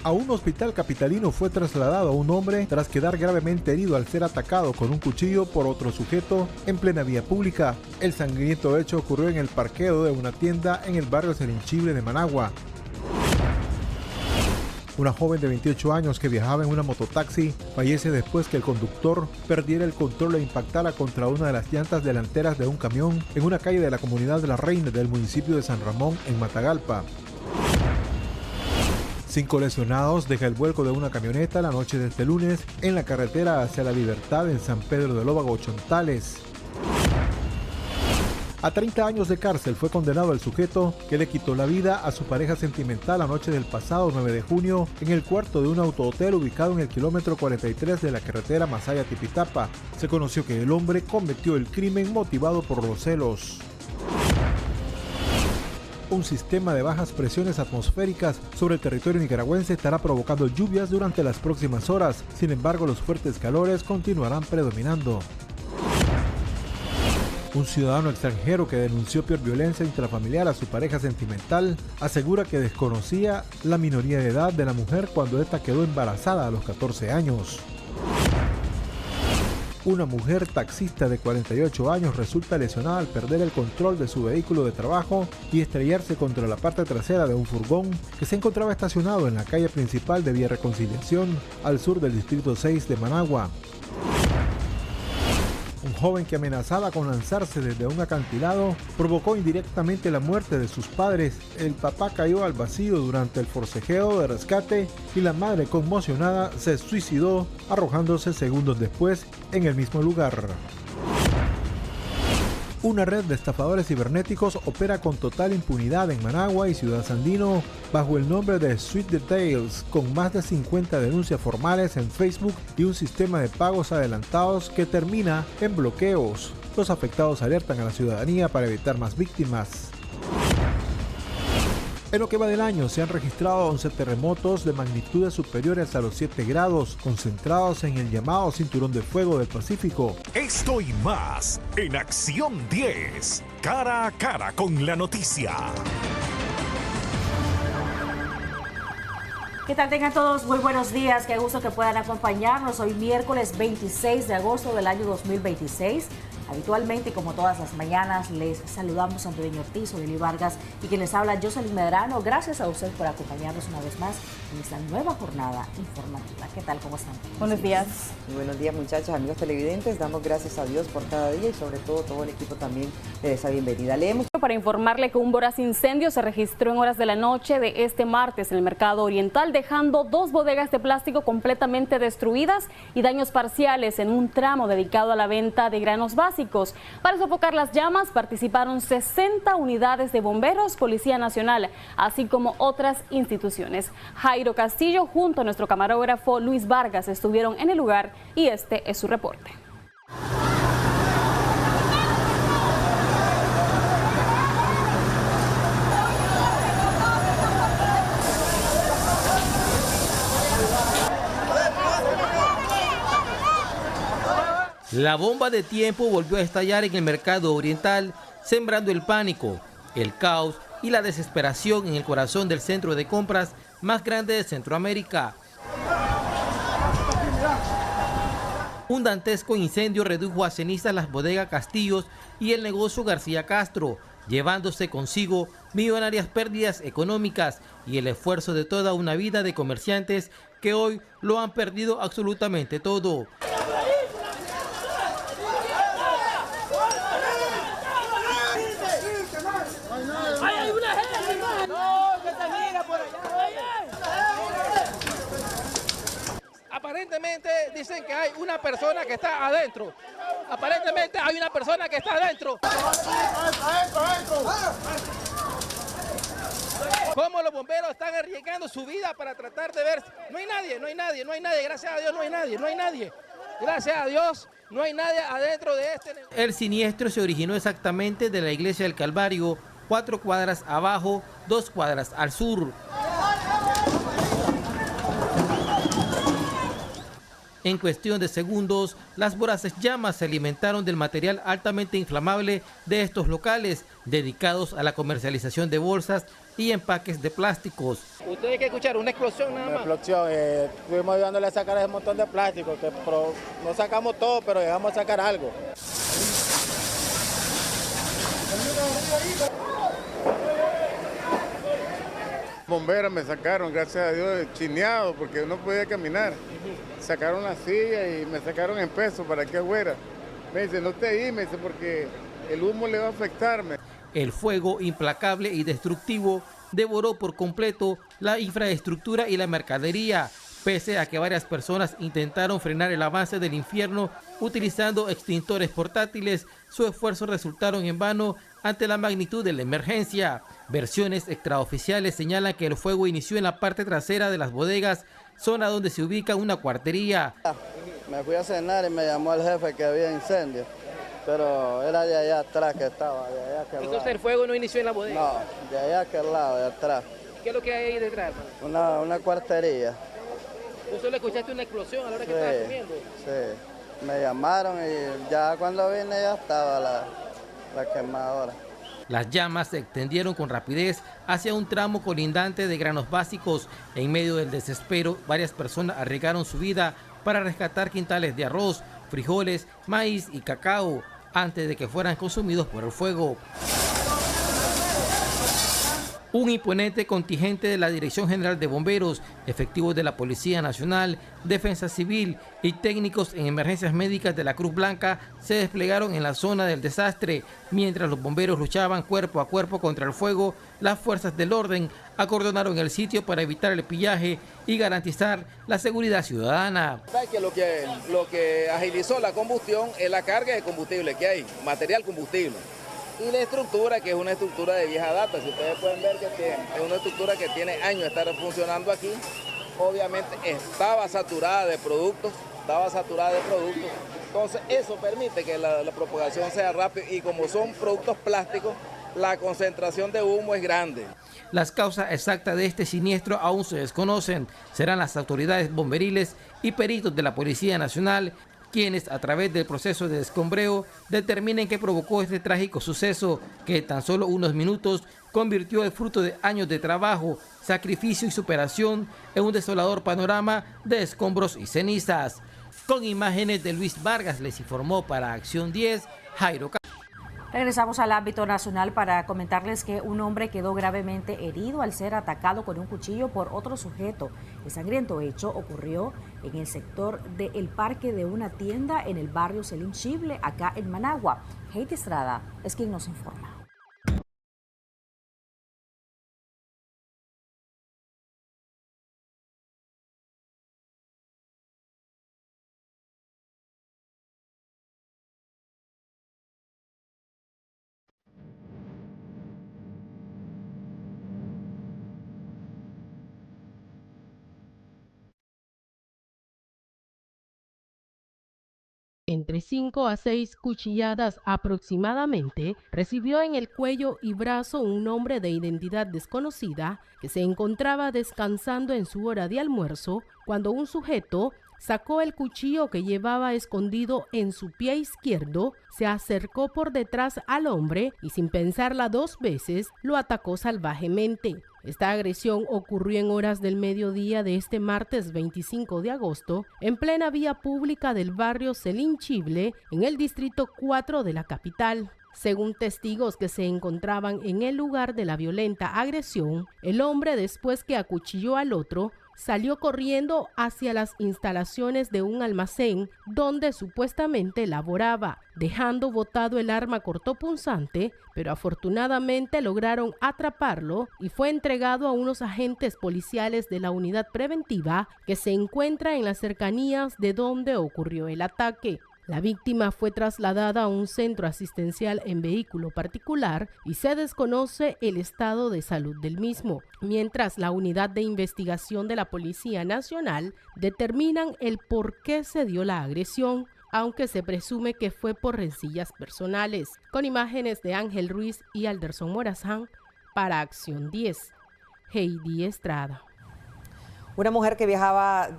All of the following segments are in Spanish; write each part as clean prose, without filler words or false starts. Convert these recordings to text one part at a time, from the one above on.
A un hospital capitalino fue trasladado a un hombre tras quedar gravemente herido al ser atacado con un cuchillo por otro sujeto en plena vía pública. El sangriento hecho ocurrió en el parqueo de una tienda en el barrio Serinchible de Managua. Una joven de 28 años que viajaba en una mototaxi fallece después que el conductor perdiera el control e impactara contra una de las llantas delanteras de un camión en una calle de la comunidad de La Reina del municipio de San Ramón, en Matagalpa. 5 lesionados deja el vuelco de una camioneta la noche de este lunes en la carretera hacia La Libertad en San Pedro de Lóvago, Chontales. A 30 años de cárcel fue condenado el sujeto que le quitó la vida a su pareja sentimental la noche del pasado 9 de junio en el cuarto de un autohotel ubicado en el kilómetro 43 de la carretera Masaya-Tipitapa. Se conoció que el hombre cometió el crimen motivado por los celos. Un sistema de bajas presiones atmosféricas sobre el territorio nicaragüense estará provocando lluvias durante las próximas horas. Sin embargo, los fuertes calores continuarán predominando. Un ciudadano extranjero que denunció por violencia intrafamiliar a su pareja sentimental asegura que desconocía la minoría de edad de la mujer cuando ésta quedó embarazada a los 14 años. Una mujer taxista de 48 años resulta lesionada al perder el control de su vehículo de trabajo y estrellarse contra la parte trasera de un furgón que se encontraba estacionado en la calle principal de Vía Reconciliación, al sur del distrito 6 de Managua. Un joven que amenazaba con lanzarse desde un acantilado provocó indirectamente la muerte de sus padres. El papá cayó al vacío durante el forcejeo de rescate y la madre, conmocionada, se suicidó arrojándose segundos después en el mismo lugar. Una red de estafadores cibernéticos opera con total impunidad en Managua y Ciudad Sandino bajo el nombre de Sweet Details, con más de 50 denuncias formales en Facebook y un sistema de pagos adelantados que termina en bloqueos. Los afectados alertan a la ciudadanía para evitar más víctimas. En lo que va del año se han registrado 11 terremotos de magnitudes superiores a los 7 grados, concentrados en el llamado Cinturón de Fuego del Pacífico. Esto y más en Acción 10, cara a cara con la noticia. ¿Qué tal? Tengan todos muy buenos días, qué gusto que puedan acompañarnos hoy miércoles 26 de agosto del año 2026. Habitualmente, como todas las mañanas, les saludamos a Antonio Ortiz, Odeli Vargas y quien les habla, Jocelyn Medrano. Gracias a usted por acompañarnos una vez más en esta nueva jornada informativa. ¿Qué tal? ¿Cómo están? Buenos días. Muy buenos días, muchachos, amigos televidentes. Damos gracias a Dios por cada día y sobre todo el equipo también le da bienvenida. Leemos. Para informarle que un voraz incendio se registró en horas de la noche de este martes en el Mercado Oriental, dejando 2 bodegas de plástico completamente destruidas y daños parciales en un tramo dedicado a la venta de granos básicos. Para sofocar las llamas participaron 60 unidades de bomberos, Policía Nacional, así como otras instituciones. Jairo Castillo junto a nuestro camarógrafo Luis Vargas estuvieron en el lugar y este es su reporte. La bomba de tiempo volvió a estallar en el Mercado Oriental, sembrando el pánico, el caos y la desesperación en el corazón del centro de compras más grande de Centroamérica. Un dantesco incendio redujo a cenizas las bodegas Castillos y el negocio García Castro, llevándose consigo millonarias pérdidas económicas y el esfuerzo de toda una vida de comerciantes que hoy lo han perdido absolutamente todo. Aparentemente dicen que hay una persona que está adentro. Aparentemente hay una persona que está adentro. ¿Cómo los bomberos están arriesgando su vida para tratar de ver? No hay nadie. Gracias a Dios no hay nadie. Gracias a Dios no hay nadie adentro de este negocio. El siniestro se originó exactamente de la iglesia del Calvario, 4 cuadras abajo, 2 cuadras al sur. En cuestión de segundos, las voraces llamas se alimentaron del material altamente inflamable de estos locales, dedicados a la comercialización de bolsas y empaques de plásticos. Ustedes que escucharon una explosión nada más. Una explosión, estuvimos ayudándole a sacar ese montón de plástico, que no sacamos todo, pero llegamos a sacar algo. Bomberos me sacaron, gracias a Dios, chineado, porque no podía caminar. Sacaron la silla y me sacaron en peso para que fuera. Me dice, no te ahí, me dice, porque el humo le va a afectarme. El fuego implacable y destructivo devoró por completo la infraestructura y la mercadería, pese a que varias personas intentaron frenar el avance del infierno utilizando extintores portátiles. Sus esfuerzos resultaron en vano ante la magnitud de la emergencia. Versiones extraoficiales señalan que el fuego inició en la parte trasera de las bodegas, zona donde se ubica una cuartería. Me fui a cenar y me llamó el jefe que había incendio, pero era de allá atrás que estaba, de allá aquel lado. Entonces el fuego no inició en la bodega. No, de allá aquel lado, de atrás. ¿Qué es lo que hay ahí detrás, hermano? Una cuartería. ¿Tú solo escuchaste una explosión a la hora que estabas comiendo? Sí, me llamaron y ya cuando vine ya estaba la quemadora. Las llamas se extendieron con rapidez hacia un tramo colindante de granos básicos. En medio del desespero, varias personas arriesgaron su vida para rescatar quintales de arroz, frijoles, maíz y cacao antes de que fueran consumidos por el fuego. Un imponente contingente de la Dirección General de Bomberos, efectivos de la Policía Nacional, Defensa Civil y técnicos en emergencias médicas de la Cruz Blanca se desplegaron en la zona del desastre. Mientras los bomberos luchaban cuerpo a cuerpo contra el fuego, las fuerzas del orden acordonaron el sitio para evitar el pillaje y garantizar la seguridad ciudadana. Lo que agilizó la combustión es la carga de combustible que hay, material combustible. Y la estructura, que es una estructura de vieja data, si ustedes pueden ver que es una estructura que tiene años de estar funcionando aquí, obviamente estaba saturada de productos, entonces eso permite que la propagación sea rápida y como son productos plásticos, la concentración de humo es grande. Las causas exactas de este siniestro aún se desconocen. Serán las autoridades bomberiles y peritos de la Policía Nacional quienes a través del proceso de escombreo determinen qué provocó este trágico suceso que en tan solo unos minutos convirtió el fruto de años de trabajo, sacrificio y superación en un desolador panorama de escombros y cenizas. Con imágenes de Luis Vargas les informó para Acción 10, Jairo. Regresamos al ámbito nacional para comentarles que un hombre quedó gravemente herido al ser atacado con un cuchillo por otro sujeto. El sangriento hecho ocurrió en el sector del parque de una tienda en el barrio Selim Chible, acá en Managua. Heidi Estrada es quien nos informa. Entre 5 a 6 cuchilladas aproximadamente recibió en el cuello y brazo un hombre de identidad desconocida que se encontraba descansando en su hora de almuerzo cuando un sujeto sacó el cuchillo que llevaba escondido en su pie izquierdo, se acercó por detrás al hombre y sin pensarla dos veces lo atacó salvajemente. Esta agresión ocurrió en horas del mediodía de este martes 25 de agosto en plena vía pública del barrio Selim Chible en el distrito 4 de la capital. Según testigos que se encontraban en el lugar de la violenta agresión, el hombre, después que acuchilló al otro, salió corriendo hacia las instalaciones de un almacén donde supuestamente laboraba, dejando botado el arma cortopunzante, pero afortunadamente lograron atraparlo y fue entregado a unos agentes policiales de la unidad preventiva que se encuentra en las cercanías de donde ocurrió el ataque. La víctima fue trasladada a un centro asistencial en vehículo particular y se desconoce el estado de salud del mismo, mientras la unidad de investigación de la Policía Nacional determinan el por qué se dio la agresión, aunque se presume que fue por rencillas personales. Con imágenes de Ángel Ruiz y Alderson Morazán, para Acción 10, Heidi Estrada. Una mujer que viajaba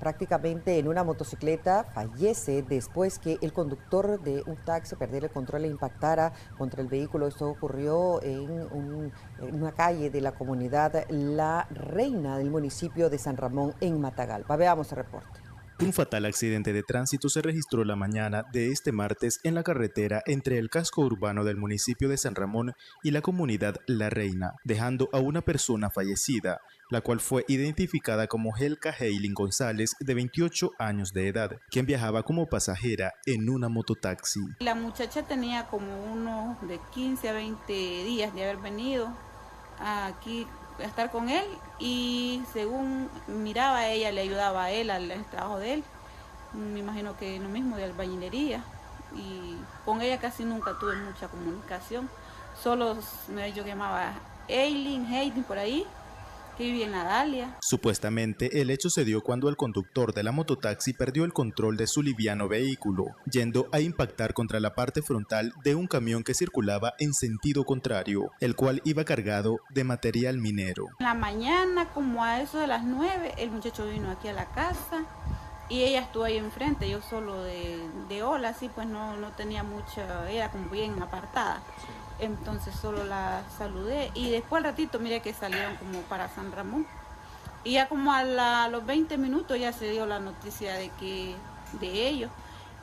prácticamente en una motocicleta fallece después que el conductor de un taxi perdiera el control e impactara contra el vehículo. Esto ocurrió en una calle de la comunidad La Reina del municipio de San Ramón en Matagalpa. Veamos el reporte. Un fatal accidente de tránsito se registró la mañana de este martes en la carretera entre el casco urbano del municipio de San Ramón y la comunidad La Reina, dejando a una persona fallecida, la cual fue identificada como Helka Heilin González, de 28 años de edad, quien viajaba como pasajera en una mototaxi. La muchacha tenía como unos de 15 a 20 días de haber venido aquí a estar con él, y según miraba, ella le ayudaba a él al trabajo de él, me imagino que lo mismo de albañilería, y con ella casi nunca tuve mucha comunicación, solo yo llamaba Heilin por ahí, que vivía en la Dalia. Supuestamente el hecho se dio cuando el conductor de la mototaxi perdió el control de su liviano vehículo, yendo a impactar contra la parte frontal de un camión que circulaba en sentido contrario, el cual iba cargado de material minero. En la mañana, como a eso de las 9, el muchacho vino aquí a la casa y ella estuvo ahí enfrente, yo solo de hola, así pues no tenía mucha, era como bien apartada. Entonces solo la saludé y después al ratito miré que salieron como para San Ramón, y ya como a los 20 minutos ya se dio la noticia de ellos,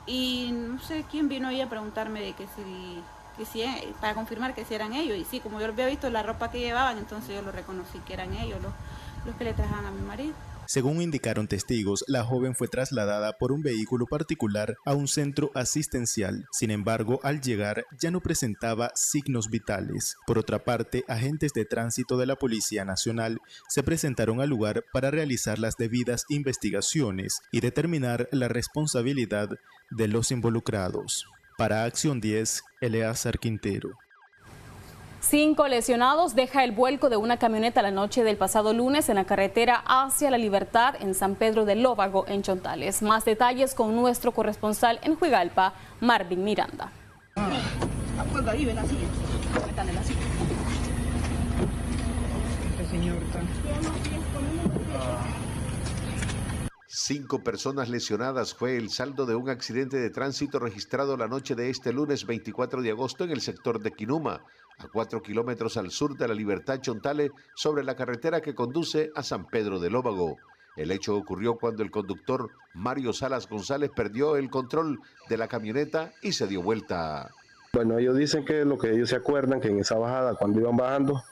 y no sé quién vino ahí a preguntarme de que si para confirmar que si eran ellos, y sí, como yo había visto la ropa que llevaban, entonces yo lo reconocí que eran ellos los que le trajeron a mi marido. Según indicaron testigos, la joven fue trasladada por un vehículo particular a un centro asistencial. Sin embargo, al llegar ya no presentaba signos vitales. Por otra parte, agentes de tránsito de la Policía Nacional se presentaron al lugar para realizar las debidas investigaciones y determinar la responsabilidad de los involucrados. Para Acción 10, Eleazar Quintero. 5 lesionados deja el vuelco de una camioneta la noche del pasado lunes en la carretera hacia La Libertad en San Pedro del Lóvago, en Chontales. Más detalles con nuestro corresponsal en Juigalpa, Marvin Miranda. Cinco personas lesionadas fue el saldo de un accidente de tránsito registrado la noche de este lunes 24 de agosto en el sector de Quinuma, a 4 kilómetros al sur de La Libertad, Chontales, sobre la carretera que conduce a San Pedro del Lóvago. El hecho ocurrió cuando el conductor Mario Salas González perdió el control de la camioneta y se dio vuelta. Bueno, ellos dicen que lo que ellos se acuerdan, que en esa bajada, cuando iban bajando,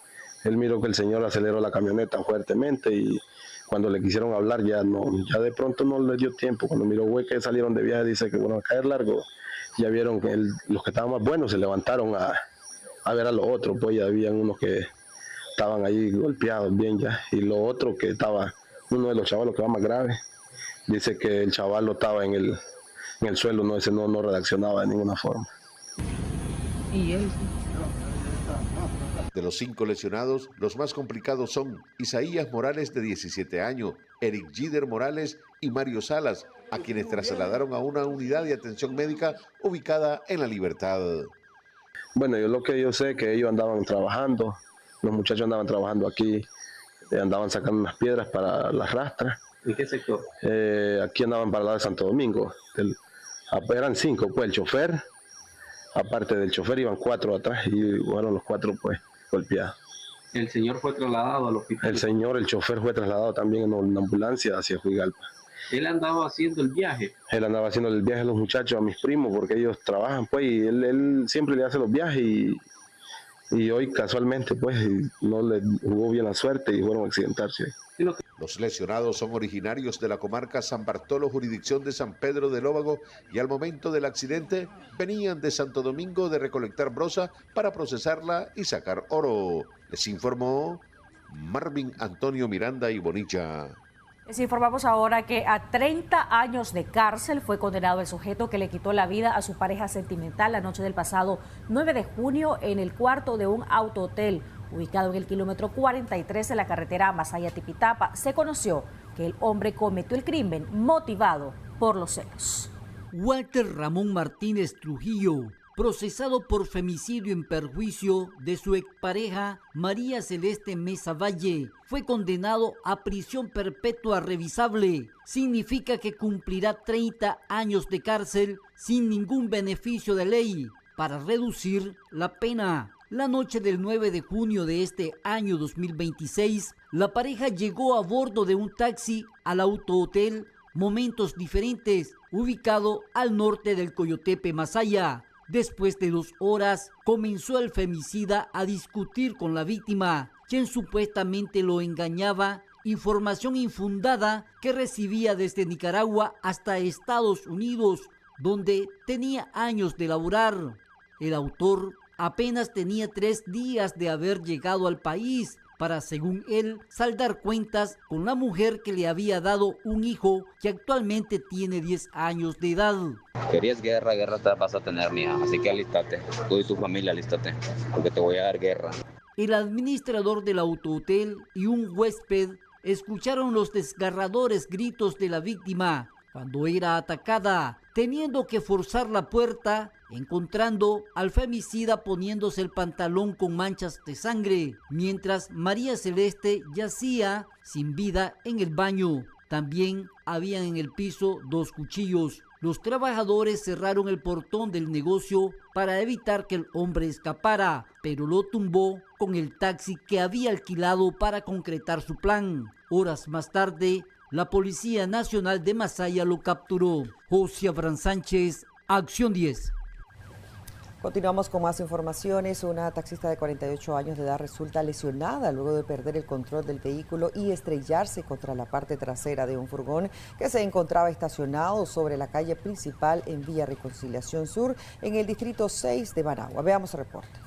él miró que el señor aceleró la camioneta fuertemente y cuando le quisieron hablar ya de pronto no le dio tiempo. Cuando miró güey que salieron de viaje, dice que bueno, a caer largo, ya vieron que los que estaban más buenos se levantaron a ver a los otros, pues ya habían unos que estaban ahí golpeados bien ya, y lo otro que estaba, uno de los chavalos que va más grave, dice que el chavalo estaba en el suelo, no reaccionaba de ninguna forma. ¿Y él? De los 5 lesionados, los más complicados son Isaías Morales, de 17 años, Eric Gider Morales y Mario Salas, a quienes trasladaron a una unidad de atención médica ubicada en La Libertad. Bueno, lo que yo sé que ellos andaban trabajando, los muchachos andaban trabajando aquí, andaban sacando unas piedras para las rastras. ¿En qué sector? Aquí andaban para el lado de Santo Domingo. Eran 5, pues el chofer, aparte del chofer iban 4 atrás y fueron los 4 pues golpeados. ¿El señor fue trasladado al hospital? El chofer fue trasladado también en una ambulancia hacia Juigalpa. ¿Él andaba haciendo el viaje? Él andaba haciendo el viaje a los muchachos, a mis primos, porque ellos trabajan, pues, y él siempre le hace los viajes y hoy casualmente, pues, no le jugó bien la suerte y fueron a accidentarse. Los lesionados son originarios de la comarca San Bartolo, jurisdicción de San Pedro del Lóvago, y al momento del accidente venían de Santo Domingo de recolectar brosa para procesarla y sacar oro. Les informó Marvin Antonio Miranda y Bonilla. Les informamos ahora que a 30 años de cárcel fue condenado el sujeto que le quitó la vida a su pareja sentimental la noche del pasado 9 de junio en el cuarto de un autohotel ubicado en el kilómetro 43 de la carretera Masaya-Tipitapa. Se conoció que el hombre cometió el crimen motivado por los celos. Walter Ramón Martínez Trujillo procesado por femicidio en perjuicio de su expareja María Celeste Mesa Valle, fue condenado a prisión perpetua revisable. Significa que cumplirá 30 años de cárcel sin ningún beneficio de ley para reducir la pena. La noche del 9 de junio de este año 2026, la pareja llegó a bordo de un taxi al autohotel Momentos Diferentes, ubicado al norte del Coyotepe, Masaya. Después de 2 horas, comenzó el femicida a discutir con la víctima, quien supuestamente lo engañaba, información infundada que recibía desde Nicaragua hasta Estados Unidos, donde tenía años de laborar. El autor apenas tenía 3 días de haber llegado al país para, según él, saldar cuentas con la mujer que le había dado un hijo que actualmente tiene 10 años de edad. Querías guerra, guerra te vas a tener, mija, así que alístate, tú y tu familia alístate, porque te voy a dar guerra. El administrador del autohotel y un huésped escucharon los desgarradores gritos de la víctima cuando era atacada, teniendo que forzar la puerta, encontrando al femicida poniéndose el pantalón con manchas de sangre, mientras María Celeste yacía sin vida en el baño. También habían en el piso 2 cuchillos. Los trabajadores cerraron el portón del negocio para evitar que el hombre escapara, pero lo tumbó con el taxi que había alquilado para concretar su plan. Horas más tarde, la Policía Nacional de Masaya lo capturó. José Abraham Sánchez, Acción 10. Continuamos con más informaciones. Una taxista de 48 años de edad resulta lesionada luego de perder el control del vehículo y estrellarse contra la parte trasera de un furgón que se encontraba estacionado sobre la calle principal en Villa Reconciliación Sur, en el distrito 6 de Managua. Veamos el reporte.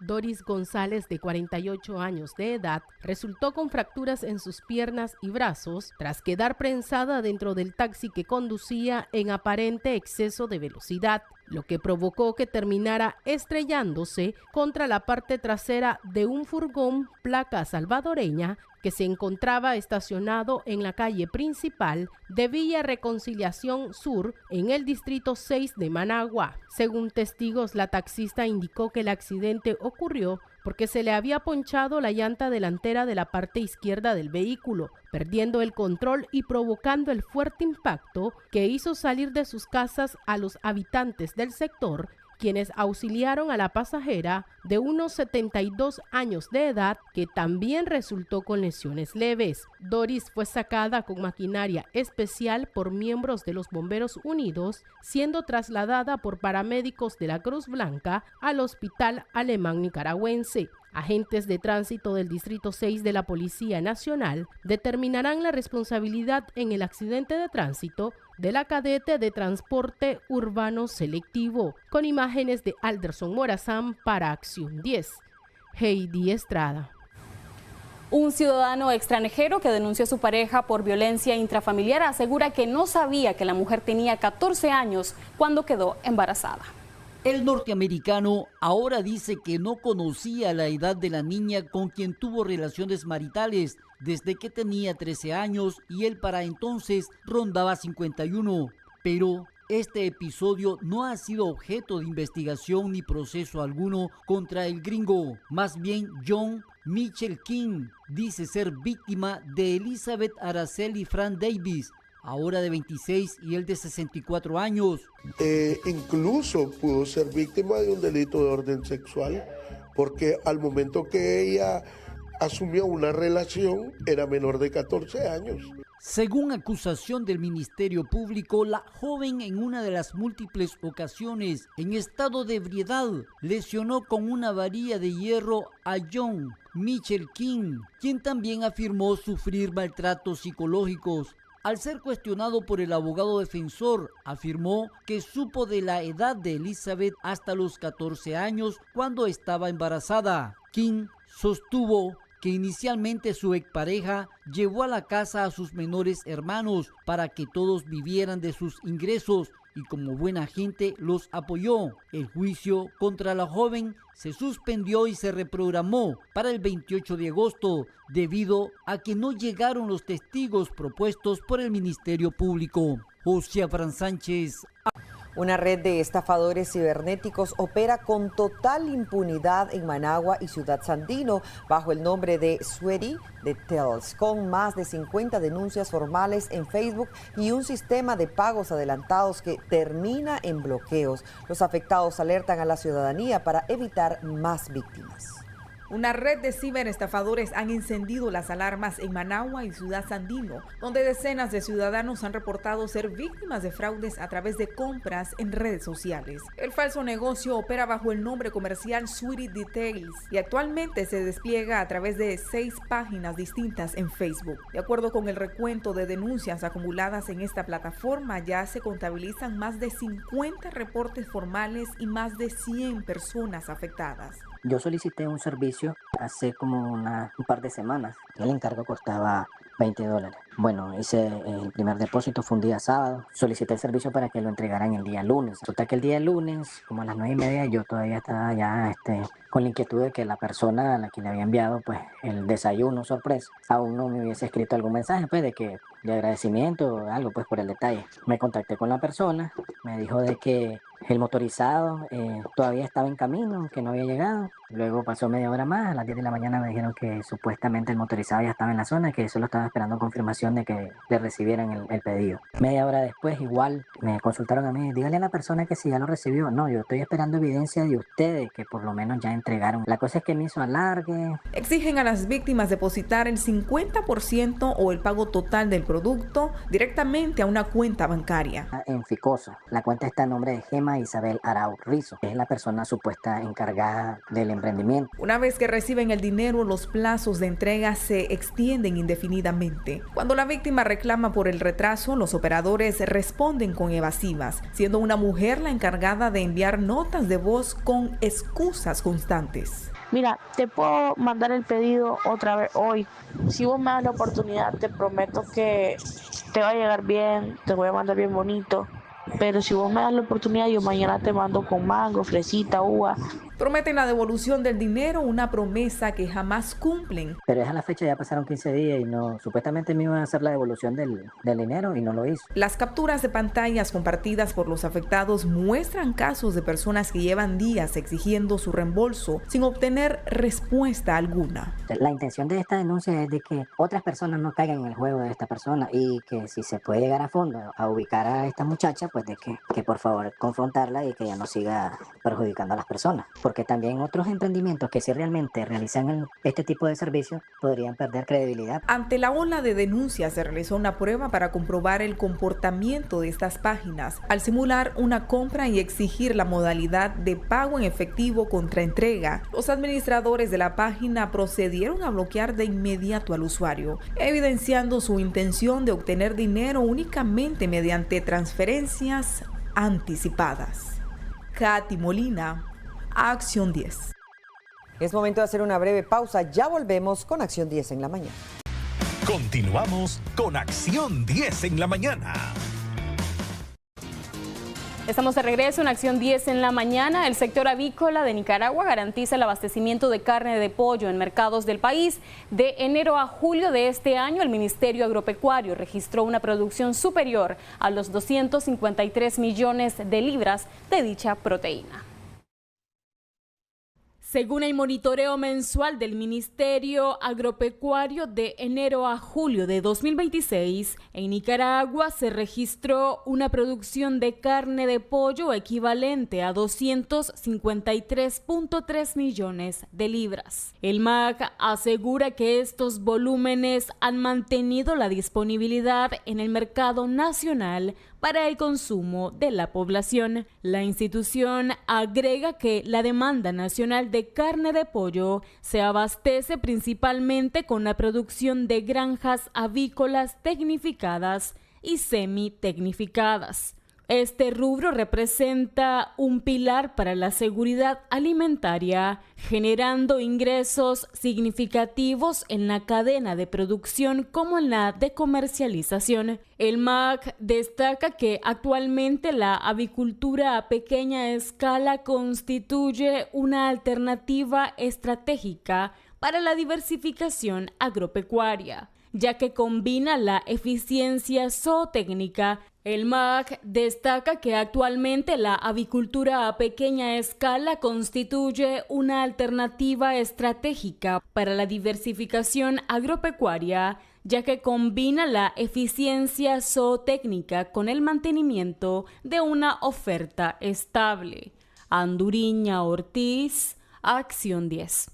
Doris González, de 48 años de edad, resultó con fracturas en sus piernas y brazos tras quedar prensada dentro del taxi que conducía en aparente exceso de velocidad, lo que provocó que terminara estrellándose contra la parte trasera de un furgón placa salvadoreña que se encontraba estacionado en la calle principal de Villa Reconciliación Sur, en el distrito 6 de Managua. Según testigos, la taxista indicó que el accidente ocurrió porque se le había ponchado la llanta delantera de la parte izquierda del vehículo, perdiendo el control y provocando el fuerte impacto que hizo salir de sus casas a los habitantes del sector, quienes auxiliaron a la pasajera de unos 72 años de edad, que también resultó con lesiones leves. Doris fue sacada con maquinaria especial por miembros de los Bomberos Unidos, siendo trasladada por paramédicos de la Cruz Blanca al Hospital Alemán Nicaragüense. Agentes de tránsito del Distrito 6 de la Policía Nacional determinarán la responsabilidad en el accidente de tránsito de la cadete de transporte urbano selectivo. Con imágenes de Alderson Morazán para Acción 10. Heidi Estrada. Un ciudadano extranjero que denunció a su pareja por violencia intrafamiliar asegura que no sabía que la mujer tenía 14 años cuando quedó embarazada. El norteamericano ahora dice que no conocía la edad de la niña con quien tuvo relaciones maritales desde que tenía 13 años y él para entonces rondaba 51. Pero este episodio no ha sido objeto de investigación ni proceso alguno contra el gringo. Más bien, John Mitchell King dice ser víctima de Elizabeth Araceli Fran Davis, ahora de 26 y él de 64 años. Incluso pudo ser víctima de un delito de orden sexual, porque al momento que ella asumió una relación era menor de 14 años. Según acusación del Ministerio Público, la joven en una de las múltiples ocasiones en estado de ebriedad lesionó con una varilla de hierro a John Mitchell King, quien también afirmó sufrir maltratos psicológicos. Al ser cuestionado por el abogado defensor, afirmó que supo de la edad de Elizabeth hasta los 14 años cuando estaba embarazada. Kim sostuvo que inicialmente su expareja llevó a la casa a sus menores hermanos para que todos vivieran de sus ingresos y como buena gente los apoyó. El juicio contra la joven se suspendió y se reprogramó para el 28 de agosto debido a que no llegaron los testigos propuestos por el Ministerio Público. José Fran Sánchez. Una red de estafadores cibernéticos opera con total impunidad en Managua y Ciudad Sandino bajo el nombre de Sweaty Details, con más de 50 denuncias formales en Facebook y un sistema de pagos adelantados que termina en bloqueos. Los afectados alertan a la ciudadanía para evitar más víctimas. Una red de ciberestafadores han encendido las alarmas en Managua y Ciudad Sandino, donde decenas de ciudadanos han reportado ser víctimas de fraudes a través de compras en redes sociales. El falso negocio opera bajo el nombre comercial Sweaty Details y actualmente se despliega a través de 6 páginas distintas en Facebook. De acuerdo con el recuento de denuncias acumuladas en esta plataforma, ya se contabilizan más de 50 reportes formales y más de 100 personas afectadas. Yo solicité un servicio hace como un par de semanas. El encargo costaba $20. Bueno, hice el primer depósito, fue un día sábado. Solicité el servicio para que lo entregaran el día lunes. Resulta que el día lunes, como a las 9:30, yo todavía estaba ya con la inquietud de que la persona a la que le había enviado pues el desayuno sorpresa aún no me hubiese escrito algún mensaje pues de agradecimiento o algo pues por el detalle. Me contacté con la persona, me dijo de que el motorizado todavía estaba en camino, que no había llegado. Luego pasó media hora más, a las 10 de la mañana me dijeron que supuestamente el motorizado ya estaba en la zona, que solo estaba esperando confirmación de que le recibieran el pedido. Media hora después igual me consultaron a mí, dígale a la persona que si ya lo recibió. No, yo estoy esperando evidencia de ustedes que por lo menos ya entregaron. La cosa es que me hizo alargue. Exigen a las víctimas depositar el 50% o el pago total del producto directamente a una cuenta bancaria. En Ficosa, la cuenta está a nombre de Gema Isabel Arau Rizo, que es la persona supuesta encargada del emprendimiento. Una vez que reciben el dinero, los plazos de entrega se extienden indefinidamente. Cuando la víctima reclama por el retraso, los operadores responden con evasivas, siendo una mujer la encargada de enviar notas de voz con excusas constantes. Mira, te puedo mandar el pedido otra vez hoy. Si vos me das la oportunidad, te prometo que te va a llegar bien, te voy a mandar bien bonito. Pero si vos me das la oportunidad, yo mañana te mando con mango, fresita, uva. Prometen la devolución del dinero, una promesa que jamás cumplen. Pero es a la fecha, ya pasaron 15 días y no, supuestamente me iban a hacer la devolución del dinero y no lo hizo. Las capturas de pantallas compartidas por los afectados muestran casos de personas que llevan días exigiendo su reembolso sin obtener respuesta alguna. La intención de esta denuncia es de que otras personas no caigan en el juego de esta persona y que si se puede llegar a fondo a ubicar a esta muchacha, pues de que por favor confrontarla y que ya no siga perjudicando a las personas. Porque también otros emprendimientos que si realmente realizan este tipo de servicios podrían perder credibilidad. Ante la ola de denuncias se realizó una prueba para comprobar el comportamiento de estas páginas al simular una compra y exigir la modalidad de pago en efectivo contra entrega. Los administradores de la página procedieron a bloquear de inmediato al usuario, evidenciando su intención de obtener dinero únicamente mediante transferencias anticipadas. Katy Molina, Acción 10. Es momento de hacer una breve pausa. Ya volvemos con Acción 10 en la mañana. Continuamos con Acción 10 en la mañana. Estamos de regreso en Acción 10 en la mañana. El sector avícola de Nicaragua garantiza el abastecimiento de carne de pollo en mercados del país. De enero a julio de este año, el Ministerio Agropecuario registró una producción superior a los 253 millones de libras de dicha proteína. Según el monitoreo mensual del Ministerio Agropecuario de enero a julio de 2026, en Nicaragua se registró una producción de carne de pollo equivalente a 253.3 millones de libras. El MAC asegura que estos volúmenes han mantenido la disponibilidad en el mercado nacional para el consumo de la población. La institución agrega que la demanda nacional de carne de pollo se abastece principalmente con la producción de granjas avícolas tecnificadas y semitecnificadas. Este rubro representa un pilar para la seguridad alimentaria, generando ingresos significativos en la cadena de producción como en la de comercialización. El MAC destaca que actualmente la avicultura a pequeña escala constituye una alternativa estratégica para la diversificación agropecuaria, ya que combina la eficiencia zootécnica. El MAC destaca que actualmente la avicultura a pequeña escala constituye una alternativa estratégica para la diversificación agropecuaria, ya que combina la eficiencia zootécnica con el mantenimiento de una oferta estable. Anduriña Ortiz, Acción 10.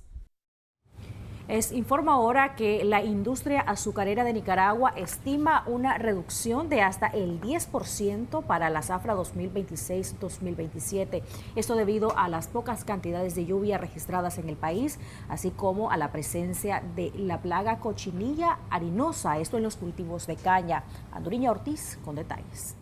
Informa ahora que la industria azucarera de Nicaragua estima una reducción de hasta el 10% para la zafra 2026-2027. Esto debido a las pocas cantidades de lluvia registradas en el país, así como a la presencia de la plaga cochinilla harinosa, esto en los cultivos de caña. Anduriña Ortiz con detalles.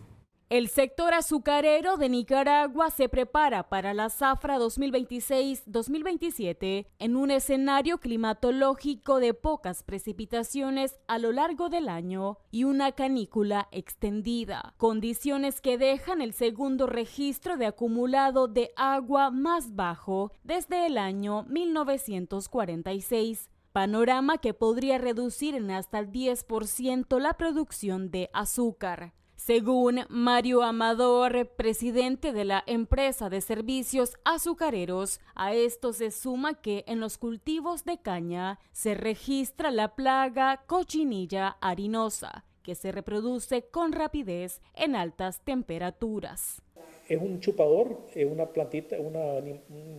El sector azucarero de Nicaragua se prepara para la zafra 2026-2027 en un escenario climatológico de pocas precipitaciones a lo largo del año y una canícula extendida, condiciones que dejan el segundo registro de acumulado de agua más bajo desde el año 1946. Panorama que podría reducir en hasta el 10% la producción de azúcar. Según Mario Amador, presidente de la empresa de servicios azucareros, a esto se suma que en los cultivos de caña se registra la plaga cochinilla harinosa, que se reproduce con rapidez en altas temperaturas. Es un chupador, una plantita, un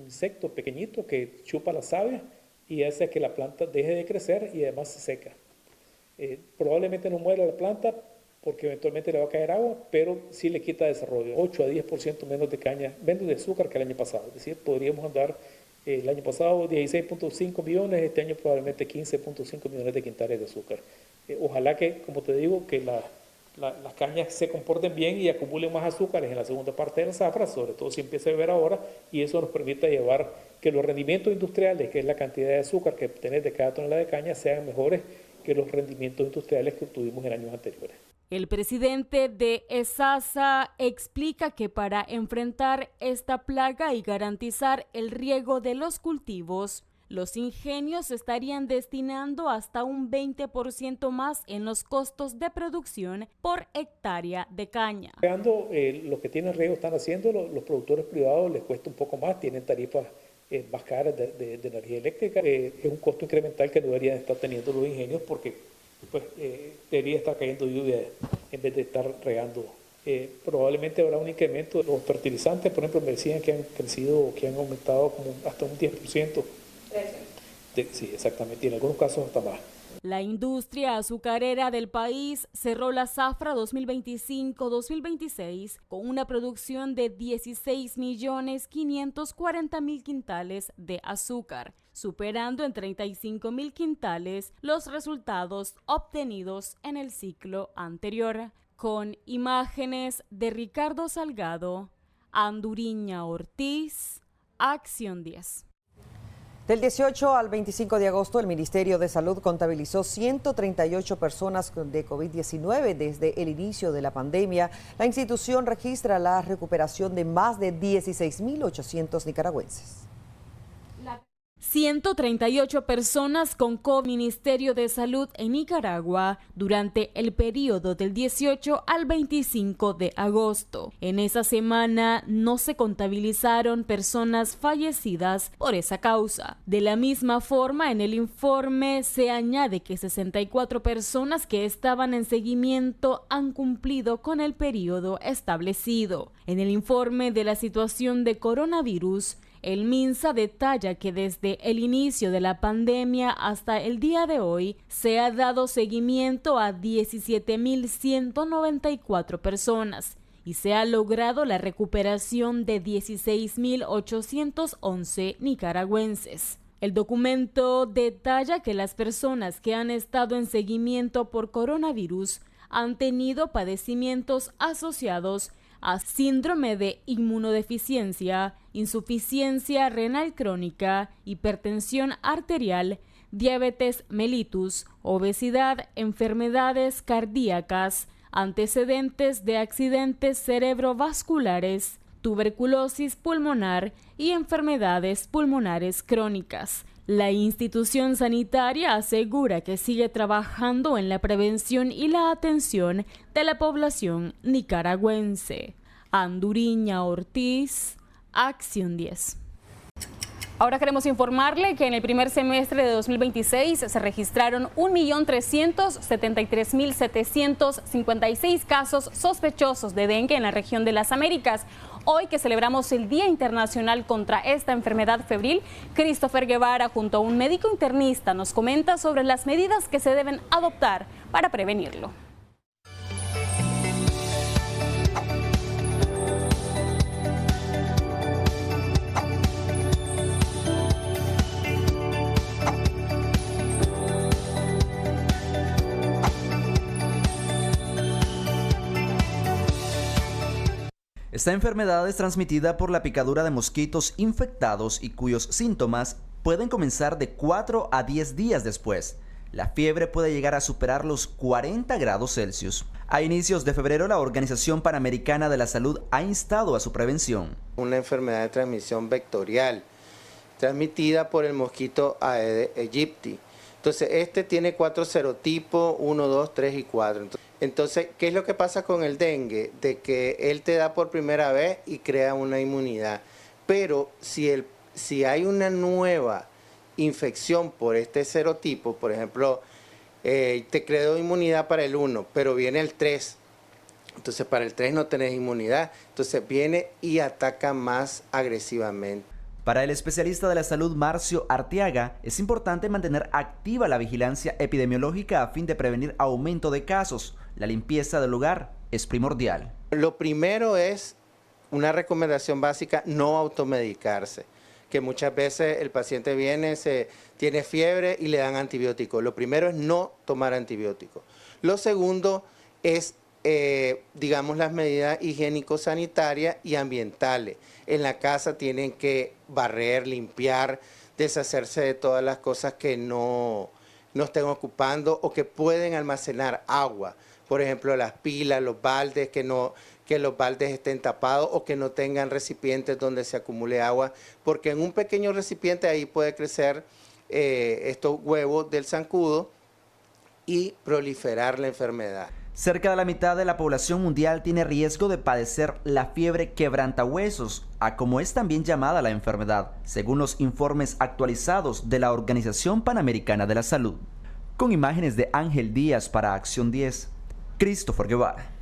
insecto pequeñito que chupa la savia y hace que la planta deje de crecer y además se seca. Probablemente no muera la planta, porque eventualmente le va a caer agua, pero sí le quita desarrollo. 8 a 10% menos de caña, menos de azúcar que el año pasado. Es decir, podríamos andar el año pasado 16.5 millones, este año probablemente 15.5 millones de quintales de azúcar. Ojalá que, como te digo, que las cañas se comporten bien y acumulen más azúcares en la segunda parte de la zafra, sobre todo si empieza a llover ahora, y eso nos permita llevar que los rendimientos industriales, que es la cantidad de azúcar que obtenés de cada tonelada de caña, sean mejores que los rendimientos industriales que obtuvimos en años anteriores. El presidente de ESASA explica que para enfrentar esta plaga y garantizar el riego de los cultivos, los ingenios estarían destinando hasta un 20% más en los costos de producción por hectárea de caña. Lo que tienen riego están haciendo, los productores privados les cuesta un poco más, tienen tarifas más caras de energía eléctrica. Es un costo incremental que no deberían estar teniendo los ingenios porque debería estar cayendo lluvia en vez de estar regando. Probablemente habrá un incremento de los fertilizantes, por ejemplo, me decían que han crecido, que han aumentado como hasta un 10%. Sí, exactamente, y en algunos casos hasta más. La industria azucarera del país cerró la zafra 2025-2026 con una producción de 16.540.000 quintales de azúcar, superando en 35.000 quintales los resultados obtenidos en el ciclo anterior. Con imágenes de Ricardo Salgado, Anduriña Ortiz, Acción 10. Del 18 al 25 de agosto, el Ministerio de Salud contabilizó 138 personas de COVID-19 desde el inicio de la pandemia. La institución registra la recuperación de más de 16.800 nicaragüenses. 138 personas con COVID. Ministerio de Salud en Nicaragua durante el periodo del 18 al 25 de agosto. En esa semana no se contabilizaron personas fallecidas por esa causa. De la misma forma, en el informe se añade que 64 personas que estaban en seguimiento han cumplido con el periodo establecido. En el informe de la situación de coronavirus, el MINSA detalla que desde el inicio de la pandemia hasta el día de hoy se ha dado seguimiento a 17.194 personas y se ha logrado la recuperación de 16.811 nicaragüenses. El documento detalla que las personas que han estado en seguimiento por coronavirus han tenido padecimientos asociados a síndrome de inmunodeficiencia, insuficiencia renal crónica, hipertensión arterial, diabetes mellitus, obesidad, enfermedades cardíacas, antecedentes de accidentes cerebrovasculares, tuberculosis pulmonar y enfermedades pulmonares crónicas. La institución sanitaria asegura que sigue trabajando en la prevención y la atención de la población nicaragüense. Anduriña Ortiz, Acción 10. Ahora queremos informarle que en el primer semestre de 2026 se registraron 1.373.756 casos sospechosos de dengue en la región de las Américas. Hoy que celebramos el Día Internacional contra esta enfermedad febril, Christopher Guevara junto a un médico internista nos comenta sobre las medidas que se deben adoptar para prevenirlo. Esta enfermedad es transmitida por la picadura de mosquitos infectados y cuyos síntomas pueden comenzar de 4 a 10 días después. La fiebre puede llegar a superar los 40 grados Celsius. A inicios de febrero, la Organización Panamericana de la Salud ha instado a su prevención. Una enfermedad de transmisión vectorial, transmitida por el mosquito Aedes aegypti. Entonces, este tiene 4 serotipos, 1, 2, 3 y 4. Entonces, ¿qué es lo que pasa con el dengue? De que él te da por primera vez y crea una inmunidad. Pero si hay una nueva infección por este serotipo, por ejemplo, te creó inmunidad para el 1, pero viene el 3. Entonces, para el 3 no tenés inmunidad. Entonces, viene y ataca más agresivamente. Para el especialista de la salud Marcio Arteaga, es importante mantener activa la vigilancia epidemiológica a fin de prevenir aumento de casos. La limpieza del lugar es primordial. Lo primero es una recomendación básica, no automedicarse, que muchas veces el paciente viene, tiene fiebre y le dan antibiótico. Lo primero es no tomar antibióticos. Lo segundo es, digamos, las medidas higiénico-sanitarias y ambientales. En la casa tienen que barrer, limpiar, deshacerse de todas las cosas que no estén ocupando o que pueden almacenar agua. Por ejemplo, las pilas, los baldes, que los baldes estén tapados o que no tengan recipientes donde se acumule agua, porque en un pequeño recipiente ahí puede crecer estos huevos del zancudo y proliferar la enfermedad. Cerca de la mitad de la población mundial tiene riesgo de padecer la fiebre quebrantahuesos, a como es también llamada la enfermedad, según los informes actualizados de la Organización Panamericana de la Salud. Con imágenes de Ángel Díaz para Acción 10, Christopher Guevara.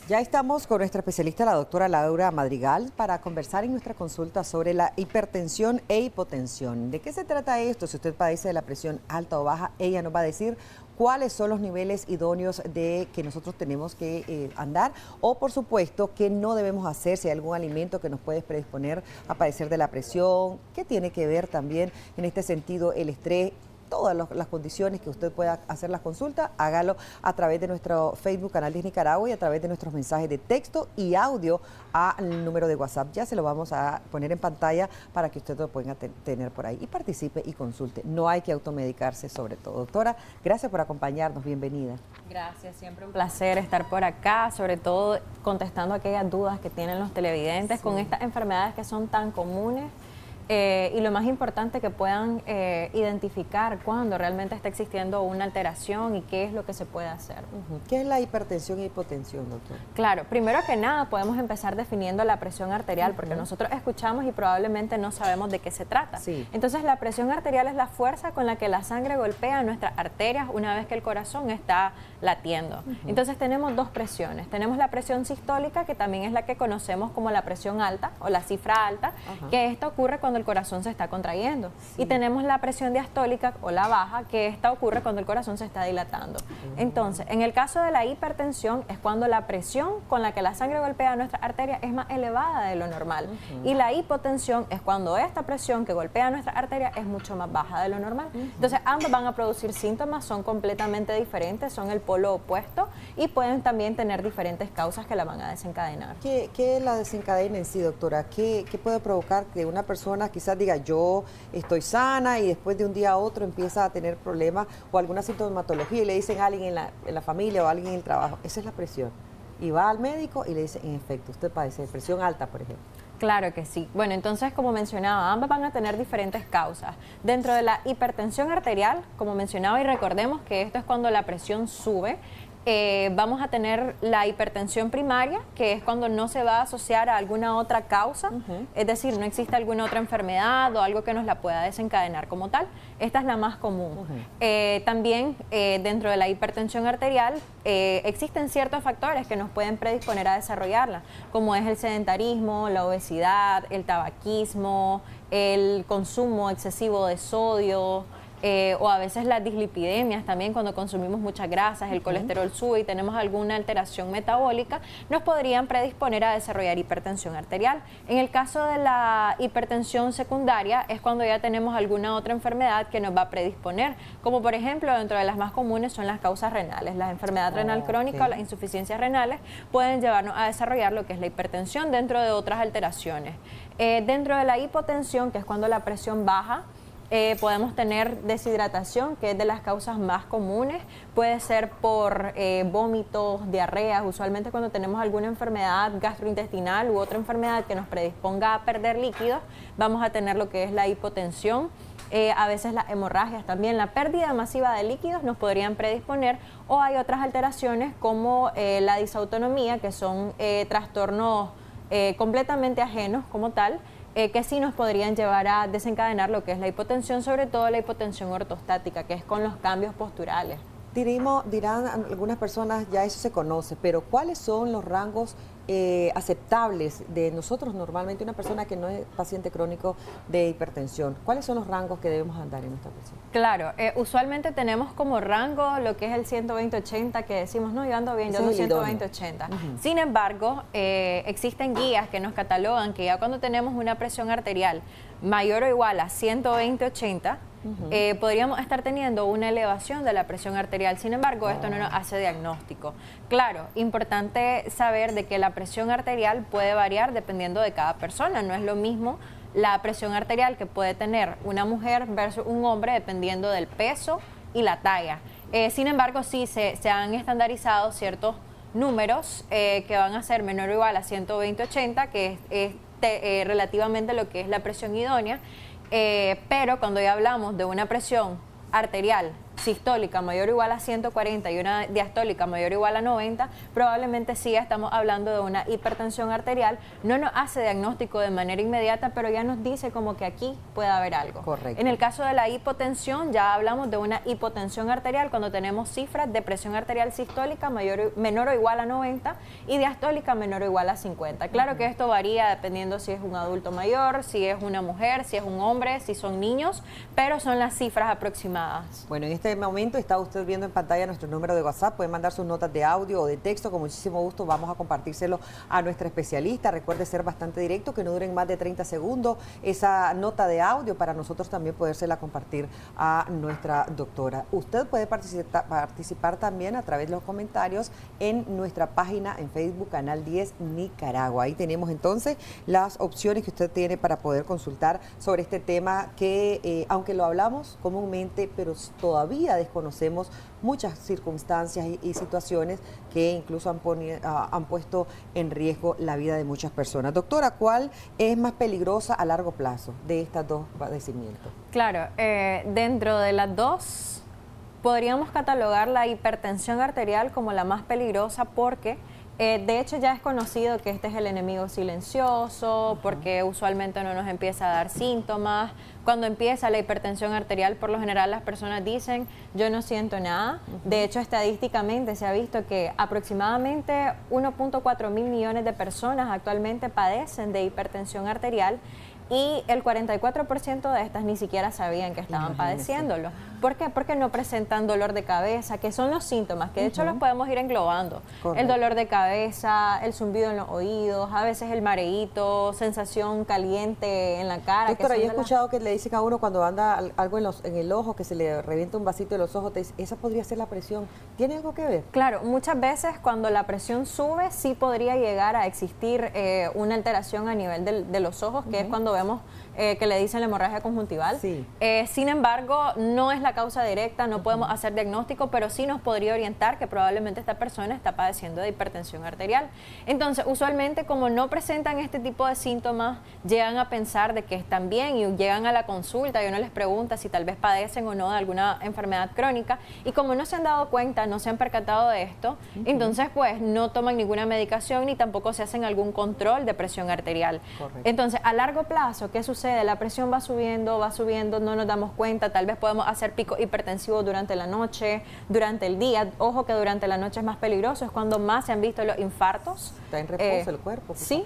Ya estamos con nuestra especialista, la doctora Laura Madrigal, para conversar en nuestra consulta sobre la hipertensión e hipotensión. ¿De qué se trata esto? Si usted padece de la presión alta o baja, ella nos va a decir cuáles son los niveles idóneos de que nosotros tenemos que andar, o por supuesto qué no debemos hacer, si hay algún alimento que nos puede predisponer a padecer de la presión, qué tiene que ver también en este sentido el estrés. Todas las condiciones que usted pueda hacer las consultas, hágalo a través de nuestro Facebook Canal 10 Nicaragua y a través de nuestros mensajes de texto y audio al número de WhatsApp. Ya se lo vamos a poner en pantalla para que usted lo pueda tener por ahí y participe y consulte. No hay que automedicarse sobre todo. Doctora, gracias por acompañarnos, bienvenida. Gracias, siempre un placer estar por acá, sobre todo contestando aquellas dudas que tienen los televidentes con estas enfermedades que son tan comunes. y lo más importante que puedan identificar cuando realmente está existiendo una alteración y qué es lo que se puede hacer. ¿Qué es la hipertensión e hipotensión, doctor? Claro, primero que nada podemos empezar definiendo la presión arterial, porque nosotros escuchamos y probablemente no sabemos de qué se trata. Sí. Entonces la presión arterial es la fuerza con la que la sangre golpea nuestras arterias una vez que el corazón está latiendo. Entonces tenemos dos presiones. Tenemos la presión sistólica, que también es la que conocemos como la presión alta o la cifra alta, que esto ocurre cuando el corazón se está contrayendo. Y tenemos la presión diastólica o la baja, que esta ocurre cuando el corazón se está dilatando. Entonces, en el caso de la hipertensión es cuando la presión con la que la sangre golpea nuestra arteria es más elevada de lo normal. Y la hipotensión es cuando esta presión que golpea nuestra arteria es mucho más baja de lo normal. Entonces, ambas van a producir síntomas, son completamente diferentes, son el polo opuesto y pueden también tener diferentes causas que la van a desencadenar. ¿Qué la desencadena en sí, doctora? ¿Qué puede provocar que una persona quizás diga yo estoy sana y después de un día a otro empieza a tener problemas o alguna sintomatología y le dicen a alguien en la familia o a alguien en el trabajo, esa es la presión? Y va al médico y le dice, en efecto, usted padece de presión alta, por ejemplo. Claro que sí. Bueno, entonces, como mencionaba, ambas van a tener diferentes causas. Dentro de la hipertensión arterial, como mencionaba, y recordemos que esto es cuando la presión sube, vamos a tener la hipertensión primaria, que es cuando no se va a asociar a alguna otra causa, es decir, no existe alguna otra enfermedad o algo que nos la pueda desencadenar como tal. Esta es la más común. También dentro de la hipertensión arterial existen ciertos factores que nos pueden predisponer a desarrollarla, como es el sedentarismo, la obesidad, el tabaquismo, el consumo excesivo de sodio, o a veces las dislipidemias también, cuando consumimos muchas grasas, el colesterol sube y tenemos alguna alteración metabólica, nos podrían predisponer a desarrollar hipertensión arterial. En el caso de la hipertensión secundaria es cuando ya tenemos alguna otra enfermedad que nos va a predisponer, como por ejemplo dentro de las más comunes son las causas renales. La enfermedad renal crónica o las insuficiencias renales pueden llevarnos a desarrollar lo que es la hipertensión dentro de otras alteraciones. Dentro de la hipotensión, que es cuando la presión baja, podemos tener deshidratación, que es de las causas más comunes. Puede ser por vómitos, diarreas. Usualmente cuando tenemos alguna enfermedad gastrointestinal u otra enfermedad que nos predisponga a perder líquidos, vamos a tener lo que es la hipotensión. A veces las hemorragias también, la pérdida masiva de líquidos nos podrían predisponer, o hay otras alteraciones como la disautonomía, que son trastornos completamente ajenos como tal, que sí nos podrían llevar a desencadenar lo que es la hipotensión, sobre todo la hipotensión ortostática, que es con los cambios posturales. Dirán algunas personas, ya eso se conoce, pero ¿cuáles son los rangos aceptables de nosotros normalmente, una persona que no es paciente crónico de hipertensión? ¿Cuáles son los rangos que debemos andar en nuestra presión? Claro, usualmente tenemos como rango lo que es el 120-80, que decimos, no, yo ando bien, yo ando 120-80. Sin embargo, existen guías que nos catalogan que ya cuando tenemos una presión arterial mayor o igual a 120-80, podríamos estar teniendo una elevación de la presión arterial. Sin embargo, esto no nos hace diagnóstico. Claro, importante saber de que la presión arterial puede variar dependiendo de cada persona. No es lo mismo la presión arterial que puede tener una mujer versus un hombre dependiendo del peso y la talla. Sin embargo, sí se han estandarizado ciertos números que van a ser menor o igual a 120-80, que es relativamente lo que es la presión idónea. Pero cuando ya hablamos de una presión arterial sistólica mayor o igual a 140 y una diastólica mayor o igual a 90, probablemente sí estamos hablando de una hipertensión arterial. No nos hace diagnóstico de manera inmediata, pero ya nos dice como que aquí puede haber algo. Correcto. En el caso de la hipotensión, ya hablamos de una hipotensión arterial cuando tenemos cifras de presión arterial sistólica menor o igual a 90 y diastólica menor o igual a 50. Claro que esto varía dependiendo si es un adulto mayor, si es una mujer, si es un hombre, si son niños, pero son las cifras aproximadas. Bueno, en este momento está usted viendo en pantalla nuestro número de WhatsApp. Pueden mandar sus notas de audio o de texto. Con muchísimo gusto vamos a compartírselo a nuestra especialista. Recuerde ser bastante directo, que no duren más de 30 segundos esa nota de audio para nosotros también podérsela compartir a nuestra doctora. Usted puede participar también a través de los comentarios en nuestra página en Facebook, Canal 10 Nicaragua. Ahí tenemos entonces las opciones que usted tiene para poder consultar sobre este tema que, aunque lo hablamos comúnmente, pero todavía todavía desconocemos muchas circunstancias y situaciones que incluso han puesto en riesgo la vida de muchas personas. Doctora, ¿cuál es más peligrosa a largo plazo de estas dos padecimientos? Claro, dentro de las dos podríamos catalogar la hipertensión arterial como la más peligrosa porque de hecho ya es conocido que este es el enemigo silencioso, porque usualmente no nos empieza a dar síntomas. Cuando empieza la hipertensión arterial, por lo general las personas dicen, yo no siento nada. De hecho, estadísticamente se ha visto que aproximadamente 1.4 mil millones de personas actualmente padecen de hipertensión arterial y el 44% de estas ni siquiera sabían que estaban padeciéndolo. ¿Por qué? Porque no presentan dolor de cabeza, que son los síntomas, que de hecho los podemos ir englobando. Correcto. El dolor de cabeza, el zumbido en los oídos, a veces el mareíto, sensación caliente en la cara. Doctora, yo he escuchado que le dicen a uno cuando anda algo en el ojo, que se le revienta un vasito de los ojos, te dice, esa podría ser la presión. ¿Tiene algo que ver? Claro, muchas veces cuando la presión sube, sí podría llegar a existir una alteración a nivel de los ojos, que es cuando vemos que le dicen la hemorragia conjuntival. Sí. Sin embargo, no es la causa directa, no podemos hacer diagnóstico, pero sí nos podría orientar que probablemente esta persona está padeciendo de hipertensión arterial. Entonces, usualmente como no presentan este tipo de síntomas, llegan a pensar de que están bien y llegan a la consulta y uno les pregunta si tal vez padecen o no de alguna enfermedad crónica, y como no se han dado cuenta, no se han percatado de esto, entonces pues no toman ninguna medicación ni tampoco se hacen algún control de presión arterial. Correcto. Entonces, a largo plazo, ¿qué sucede? La presión va subiendo, no nos damos cuenta, tal vez podemos hacer picos hipertensivos durante la noche, durante el día. Ojo que durante la noche es más peligroso, es cuando más se han visto los infartos. Está en reposo el cuerpo. Sí,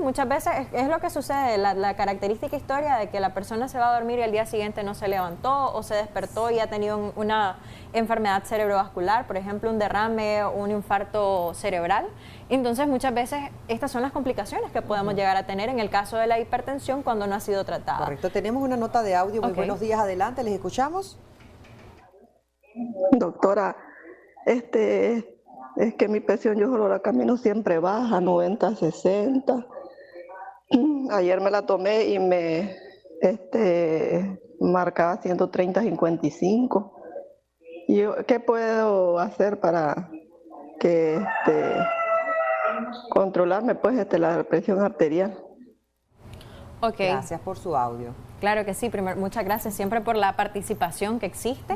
muchas veces es lo que sucede, la característica historia de que la persona se va a dormir y al día siguiente no se levantó o se despertó y ha tenido una enfermedad cerebrovascular, por ejemplo, un derrame o un infarto cerebral. Entonces, muchas veces estas son las complicaciones que podemos llegar a tener en el caso de la hipertensión cuando no ha sido tratada. Correcto, tenemos una nota de audio. Muy buenos días, adelante, ¿les escuchamos? Doctora, es que mi presión yo solo la camino siempre baja, 90, 60. Ayer me la tomé y me marcaba 130, 55. ¿Qué puedo hacer para que controlarme pues la presión arterial? Okay. Gracias por su audio. Claro que sí, muchas gracias siempre por la participación que existe.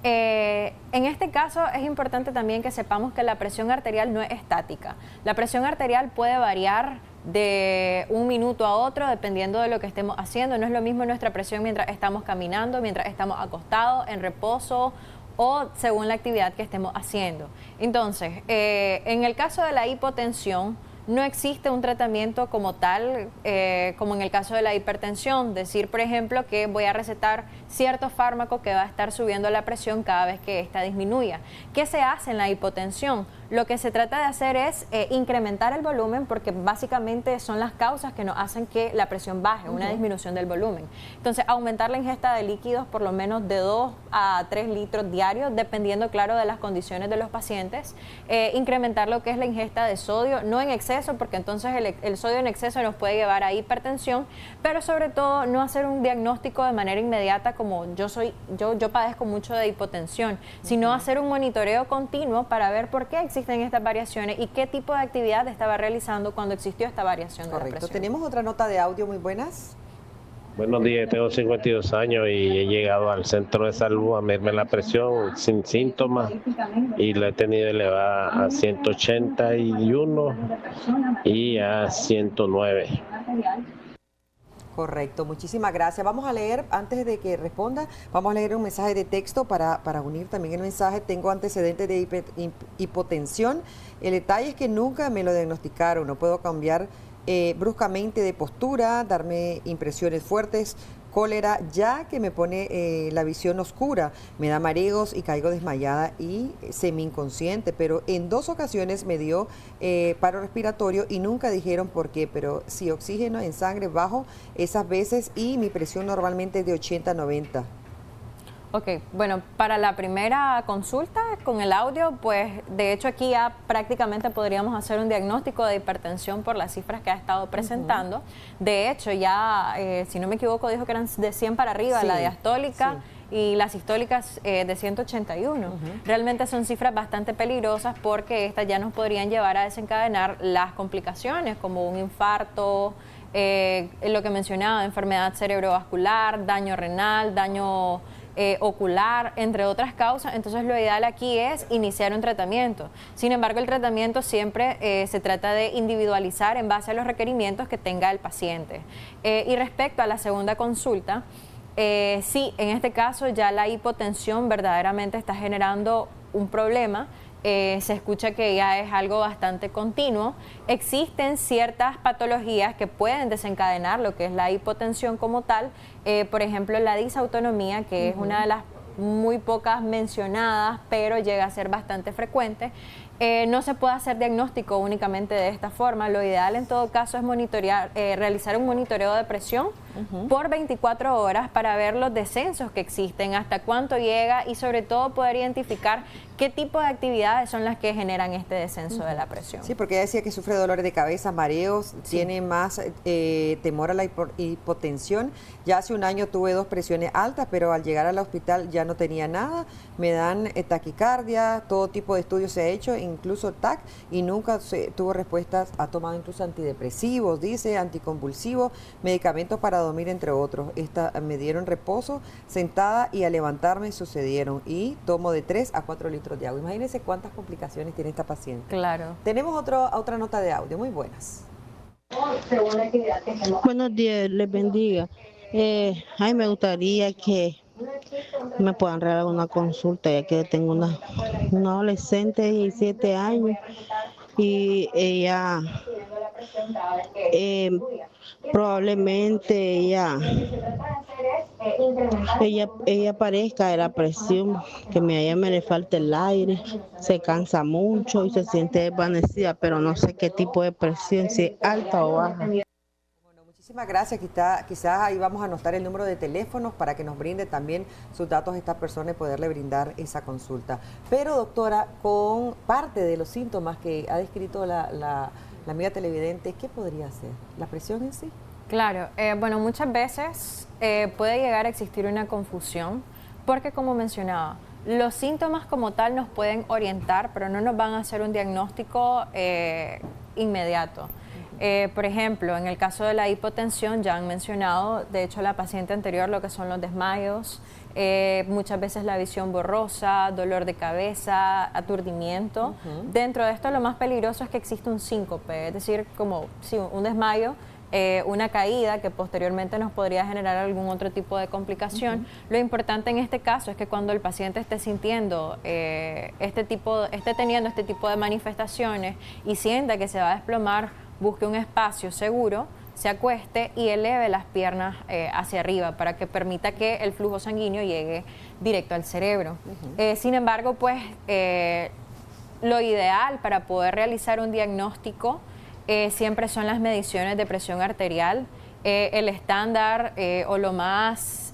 En este caso es importante también que sepamos que la presión arterial no es estática. La presión arterial puede variar de un minuto a otro dependiendo de lo que estemos haciendo. No es lo mismo nuestra presión mientras estamos caminando, mientras estamos acostados, en reposo o según la actividad que estemos haciendo. Entonces, en el caso de la hipotensión, no existe un tratamiento como tal, como en el caso de la hipertensión. Decir, por ejemplo, que voy a recetar cierto fármaco que va a estar subiendo la presión cada vez que ésta disminuya. ¿Qué se hace en la hipotensión? Lo que se trata de hacer es incrementar el volumen, porque básicamente son las causas que nos hacen que la presión baje, una disminución del volumen. Entonces, aumentar la ingesta de líquidos por lo menos de 2 a 3 litros diarios, dependiendo, claro, de las condiciones de los pacientes. Incrementar lo que es la ingesta de sodio, no en exceso, porque entonces el sodio en exceso nos puede llevar a hipertensión, pero sobre todo no hacer un diagnóstico de manera inmediata como yo padezco mucho de hipotensión, sino hacer un monitoreo continuo para ver por qué existen estas variaciones y qué tipo de actividad estaba realizando cuando existió esta variación de la presión. Tenemos otra nota de audio, muy buenas. Buenos días, tengo 52 años y he llegado al centro de salud a medirme la presión sin síntomas y la he tenido elevada a 181 y a 109. Correcto, muchísimas gracias. Vamos a leer, antes de que responda, vamos a leer un mensaje de texto para unir también el mensaje. Tengo antecedentes de hipotensión. El detalle es que nunca me lo diagnosticaron. No puedo cambiar bruscamente de postura, darme impresiones fuertes, cólera, ya que me pone la visión oscura, me da mareos y caigo desmayada y semi-inconsciente, pero en 2 ocasiones me dio paro respiratorio y nunca dijeron por qué, pero sí oxígeno en sangre bajo esas veces y mi presión normalmente es de 80 a 90. Ok, bueno, para la primera consulta con el audio, pues de hecho aquí ya prácticamente podríamos hacer un diagnóstico de hipertensión por las cifras que ha estado presentando. De hecho, ya, si no me equivoco, dijo que eran de 100 para arriba, la diastólica. y las sistólicas de 181. Realmente son cifras bastante peligrosas porque estas ya nos podrían llevar a desencadenar las complicaciones como un infarto, lo que mencionaba, enfermedad cerebrovascular, daño renal, daño ocular, entre otras causas. Entonces lo ideal aquí es iniciar un tratamiento. Sin embargo, el tratamiento siempre se trata de individualizar en base a los requerimientos que tenga el paciente. Y respecto a la segunda consulta, sí, en este caso ya la hipotensión verdaderamente está generando un problema. Se escucha que ya es algo bastante continuo. Existen ciertas patologías que pueden desencadenar lo que es la hipotensión como tal, por ejemplo la disautonomía, que es una de las muy pocas mencionadas, pero llega a ser bastante frecuente. No se puede hacer diagnóstico únicamente de esta forma. Lo ideal en todo caso es realizar un monitoreo de presión por 24 horas para ver los descensos que existen, hasta cuánto llega y sobre todo poder identificar qué tipo de actividades son las que generan este descenso de la presión. Sí, porque ella decía que sufre dolores de cabeza, mareos, tiene más temor a la hipotensión. Ya hace un año tuve 2 presiones altas, pero al llegar al hospital ya no tenía nada. Me dan taquicardia, todo tipo de estudios se ha hecho, incluso TAC, y nunca tuvo respuestas. Ha tomado incluso antidepresivos, dice, anticonvulsivos, medicamentos para dormir, entre otros. Me dieron reposo sentada y al levantarme sucedieron, y tomo de 3 a 4 litros de agua. Imagínense cuántas complicaciones tiene esta paciente. Claro. Tenemos otra nota de audio. Muy buenas. Buenos días, les bendiga. Me gustaría que me puedan regalar una consulta, ya que tengo una adolescente de 17 años y ella probablemente ella padezca de la presión, que a ella me le falta el aire, se cansa mucho y se siente desvanecida, pero no sé qué tipo de presión, si es alta o baja. Muchísimas gracias. Quizás ahí vamos a anotar el número de teléfonos para que nos brinde también sus datos a esta persona y poderle brindar esa consulta. Pero doctora, con parte de los síntomas que ha descrito la amiga televidente, ¿qué podría ser? ¿La presión en sí? Claro, bueno, muchas veces puede llegar a existir una confusión porque, como mencionaba, los síntomas como tal nos pueden orientar, pero no nos van a hacer un diagnóstico inmediato. Por ejemplo, en el caso de la hipotensión, ya han mencionado, de hecho, la paciente anterior, lo que son los desmayos, muchas veces la visión borrosa, dolor de cabeza, aturdimiento. Dentro de esto, lo más peligroso es que existe un síncope, es decir, como sí, un desmayo, una caída que posteriormente nos podría generar algún otro tipo de complicación. Lo importante en este caso es que cuando el paciente esté sintiendo esté teniendo este tipo de manifestaciones y sienta que se va a desplomar, busque un espacio seguro, se acueste y eleve las piernas hacia arriba para que permita que el flujo sanguíneo llegue directo al cerebro. Sin embargo, pues lo ideal para poder realizar un diagnóstico siempre son las mediciones de presión arterial. El estándar o lo más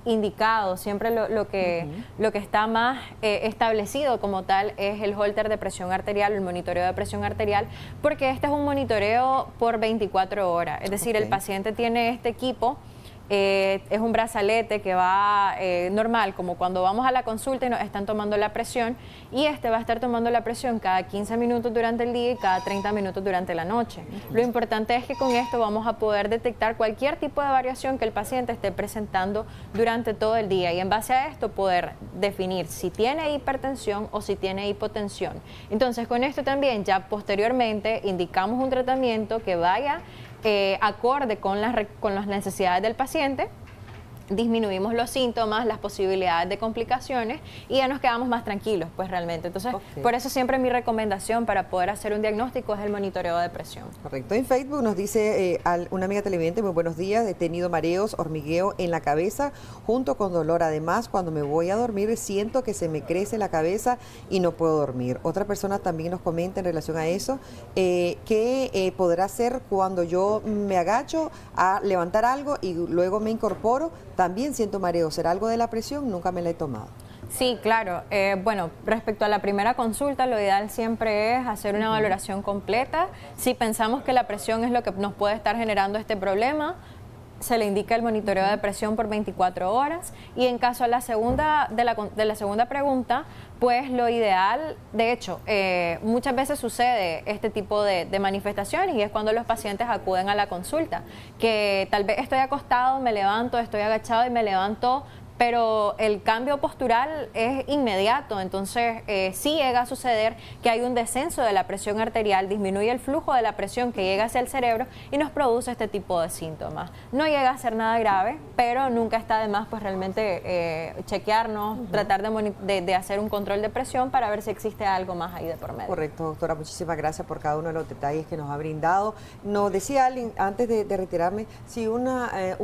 indicado, siempre lo que está más establecido como tal es el holter de presión arterial, el monitoreo de presión arterial, porque este es un monitoreo por 24 horas, es decir, el paciente tiene este equipo. Es un brazalete que va normal, como cuando vamos a la consulta y nos están tomando la presión, y este va a estar tomando la presión cada 15 minutos durante el día y cada 30 minutos durante la noche. Lo importante es que con esto vamos a poder detectar cualquier tipo de variación que el paciente esté presentando durante todo el día y en base a esto poder definir si tiene hipertensión o si tiene hipotensión. Entonces con esto también ya posteriormente indicamos un tratamiento que vaya acorde con las necesidades del paciente, disminuimos los síntomas, las posibilidades de complicaciones y ya nos quedamos más tranquilos, pues realmente. Entonces, por eso siempre mi recomendación para poder hacer un diagnóstico es el monitoreo de presión. Correcto. En Facebook nos dice una amiga televidente, muy buenos días, he tenido mareos, hormigueo en la cabeza junto con dolor. Además, cuando me voy a dormir siento que se me crece la cabeza y no puedo dormir. Otra persona también nos comenta en relación a eso, que podrá ser cuando yo me agacho a levantar algo y luego me incorporo, también siento mareo. ¿Será algo de la presión? Nunca me la he tomado. Sí, claro. Bueno, respecto a la primera consulta, lo ideal siempre es hacer una valoración completa. Si pensamos que la presión es lo que nos puede estar generando este problema, se le indica el monitoreo de presión por 24 horas y en caso de la segunda pregunta, pues lo ideal, de hecho, muchas veces sucede este tipo de manifestaciones y es cuando los pacientes acuden a la consulta, que tal vez estoy acostado, me levanto, estoy agachado y me levanto, pero el cambio postural es inmediato, entonces sí llega a suceder que hay un descenso de la presión arterial, disminuye el flujo de la presión que llega hacia el cerebro y nos produce este tipo de síntomas. No llega a ser nada grave, pero nunca está de más pues realmente chequearnos, tratar de hacer un control de presión para ver si existe algo más ahí de por medio. Correcto, doctora, muchísimas gracias por cada uno de los detalles que nos ha brindado. Nos decía alguien, antes de retirarme, si un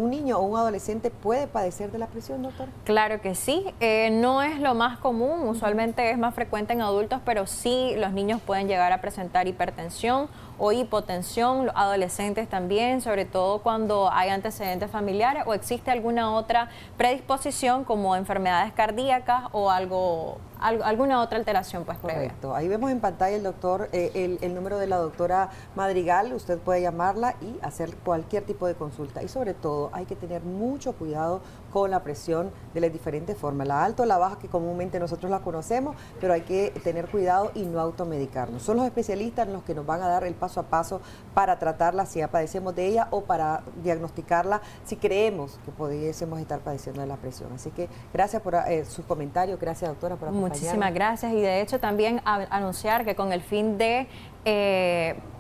niño o un adolescente puede padecer de la presión, doctora. Claro que sí, no es lo más común, usualmente es más frecuente en adultos, pero sí los niños pueden llegar a presentar hipertensión o hipotensión, los adolescentes también, sobre todo cuando hay antecedentes familiares o existe alguna otra predisposición como enfermedades cardíacas o alguna otra alteración pues previa. Correcto, ahí vemos en pantalla el número de la doctora Madrigal, usted puede llamarla y hacer cualquier tipo de consulta y sobre todo hay que tener mucho cuidado con la presión de las diferentes formas, la alta o la baja que comúnmente nosotros la conocemos, pero hay que tener cuidado y no automedicarnos. Son los especialistas los que nos van a dar el paso a paso para tratarla si ya padecemos de ella o para diagnosticarla si creemos que pudiésemos estar padeciendo de la presión. Así que gracias por sus comentarios, gracias doctora por acompañarnos. Muchísimas gracias y de hecho también anunciar que con el fin de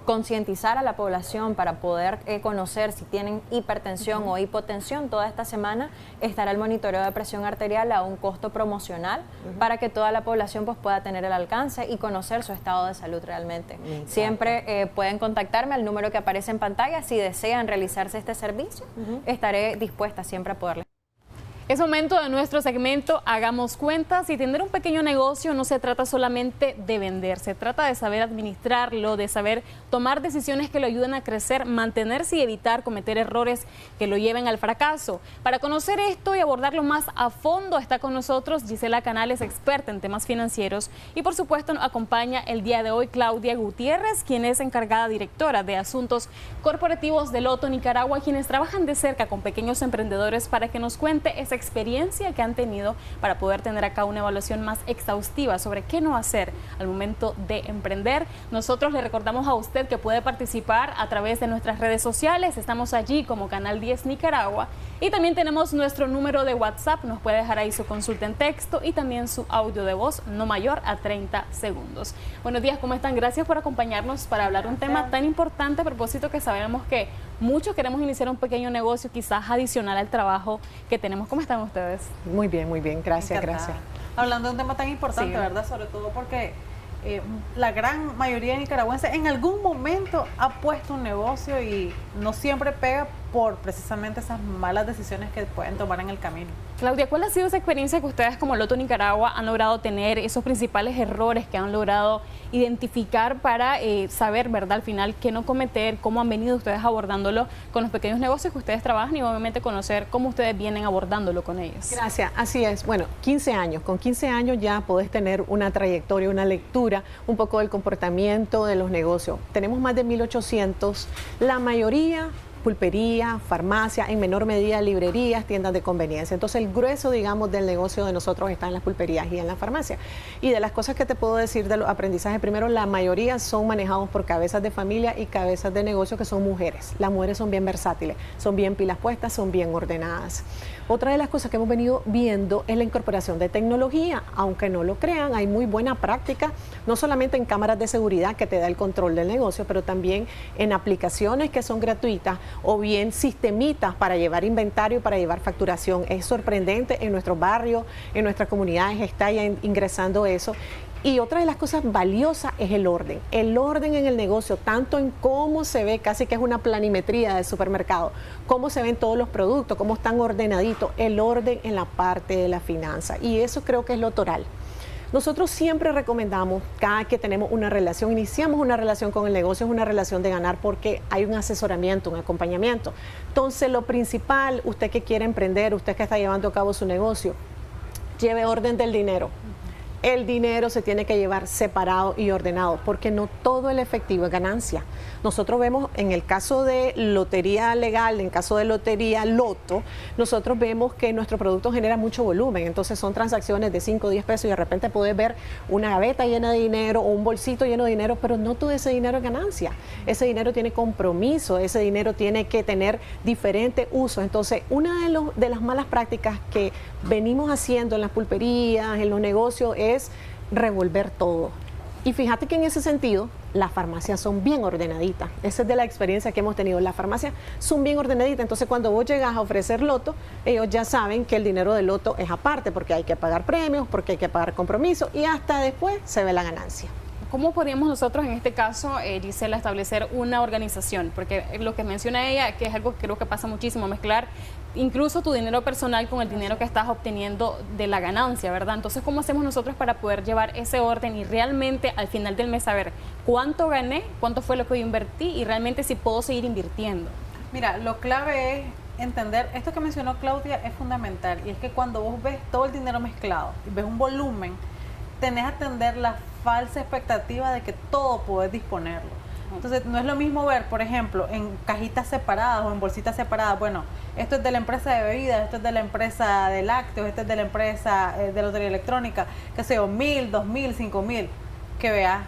concientizar a la población para poder conocer si tienen hipertensión o hipotensión, toda esta semana estará el monitoreo de presión arterial a un costo promocional para que toda la población pues, pueda tener el alcance y conocer su estado de salud realmente. Siempre pueden contactarme al número que aparece en pantalla si desean realizarse este servicio. Estaré dispuesta siempre a poderles. Es momento de nuestro segmento Hagamos Cuentas y tener un pequeño negocio no se trata solamente de vender, se trata de saber administrarlo, de saber tomar decisiones que lo ayuden a crecer, mantenerse y evitar cometer errores que lo lleven al fracaso. Para conocer esto y abordarlo más a fondo está con nosotros Gisela Canales, experta en temas financieros y por supuesto nos acompaña el día de hoy Claudia Gutiérrez, quien es encargada directora de asuntos corporativos de Loto Nicaragua, quienes trabajan de cerca con pequeños emprendedores para que nos cuente esa experiencia que han tenido para poder tener acá una evaluación más exhaustiva sobre qué no hacer al momento de emprender. Nosotros le recordamos a usted que puede participar a través de nuestras redes sociales, estamos allí como Canal 10 Nicaragua y también tenemos nuestro número de WhatsApp, nos puede dejar ahí su consulta en texto y también su audio de voz no mayor a 30 segundos. Buenos días, ¿cómo están? Gracias por acompañarnos para hablar un tema tan importante a propósito que sabemos que muchos queremos iniciar un pequeño negocio quizás adicional al trabajo que tenemos. ¿Cómo están ustedes? Muy bien, gracias, gracias. Hablando de un tema tan importante, ¿verdad? Sobre todo porque la gran mayoría de nicaragüenses en algún momento ha puesto un negocio y no siempre pega por precisamente esas malas decisiones que pueden tomar en el camino. Claudia, ¿cuál ha sido esa experiencia que ustedes como Loto Nicaragua han logrado tener, esos principales errores que han logrado identificar para saber, verdad, al final qué no cometer, cómo han venido ustedes abordándolo con los pequeños negocios que ustedes trabajan y obviamente conocer cómo ustedes vienen abordándolo con ellos? Gracias, así es. Bueno, 15 años. Con 15 años ya podés tener una trayectoria, una lectura un poco del comportamiento de los negocios. Tenemos más de 1.800, la mayoría pulpería, farmacia, en menor medida librerías, tiendas de conveniencia. Entonces el grueso, digamos, del negocio de nosotros está en las pulperías y en la farmacia. Y de las cosas que te puedo decir de los aprendizajes, primero, la mayoría son manejados por cabezas de familia y cabezas de negocio que son mujeres. Las mujeres son bien versátiles, son bien pilas puestas, son bien ordenadas. Otra de las cosas que hemos venido viendo es la incorporación de tecnología. Aunque no lo crean, hay muy buena práctica, no solamente en cámaras de seguridad que te da el control del negocio, pero también en aplicaciones que son gratuitas o bien sistemitas para llevar inventario, para llevar facturación. Es sorprendente, en nuestros barrios, en nuestras comunidades está ya ingresando eso. Y otra de las cosas valiosas es el orden en el negocio, tanto en cómo se ve, casi que es una planimetría del supermercado, cómo se ven todos los productos, cómo están ordenaditos, el orden en la parte de la finanza. Y eso creo que es lo toral. Nosotros siempre recomendamos, cada que tenemos una relación, iniciamos una relación con el negocio, es una relación de ganar porque hay un asesoramiento, un acompañamiento. Entonces, lo principal, usted que quiere emprender, usted que está llevando a cabo su negocio, lleve orden del dinero. el dinero se tiene que llevar separado y ordenado, porque no todo el efectivo es ganancia. Nosotros vemos en el caso de lotería legal, en caso de lotería loto, nosotros vemos que nuestro producto genera mucho volumen, entonces son transacciones de 5 o 10 pesos y de repente puedes ver una gaveta llena de dinero o un bolsito lleno de dinero, pero no todo ese dinero es ganancia. Ese dinero tiene compromiso, ese dinero tiene que tener diferentes usos. Entonces, una de las malas prácticas que venimos haciendo en las pulperías, en los negocios, es revolver todo. Y fíjate que en ese sentido, las farmacias son bien ordenaditas. Esa es de la experiencia que hemos tenido. Las farmacias son bien ordenaditas. Entonces, cuando vos llegas a ofrecer loto, ellos ya saben que el dinero del loto es aparte, porque hay que pagar premios, porque hay que pagar compromisos y hasta después se ve la ganancia. ¿Cómo podríamos nosotros en este caso, Gisela, establecer una organización? Porque lo que menciona ella, que es algo que creo que pasa muchísimo, mezclar incluso tu dinero personal con el dinero que estás obteniendo de la ganancia, ¿verdad? Entonces, ¿cómo hacemos nosotros para poder llevar ese orden y realmente al final del mes saber cuánto gané, cuánto fue lo que yo invertí y realmente si puedo seguir invirtiendo? Mira, lo clave es entender, esto que mencionó Claudia es fundamental, y es que cuando vos ves todo el dinero mezclado y ves un volumen, tenés que atender la falsa expectativa de que todo podés disponerlo. Entonces, no es lo mismo ver, por ejemplo, en cajitas separadas o en bolsitas separadas, bueno, esto es de la empresa de bebidas, esto es de la empresa de lácteos, esto es de la empresa de lotería electrónica, que sea 1.000, 2.000, 5.000, que veas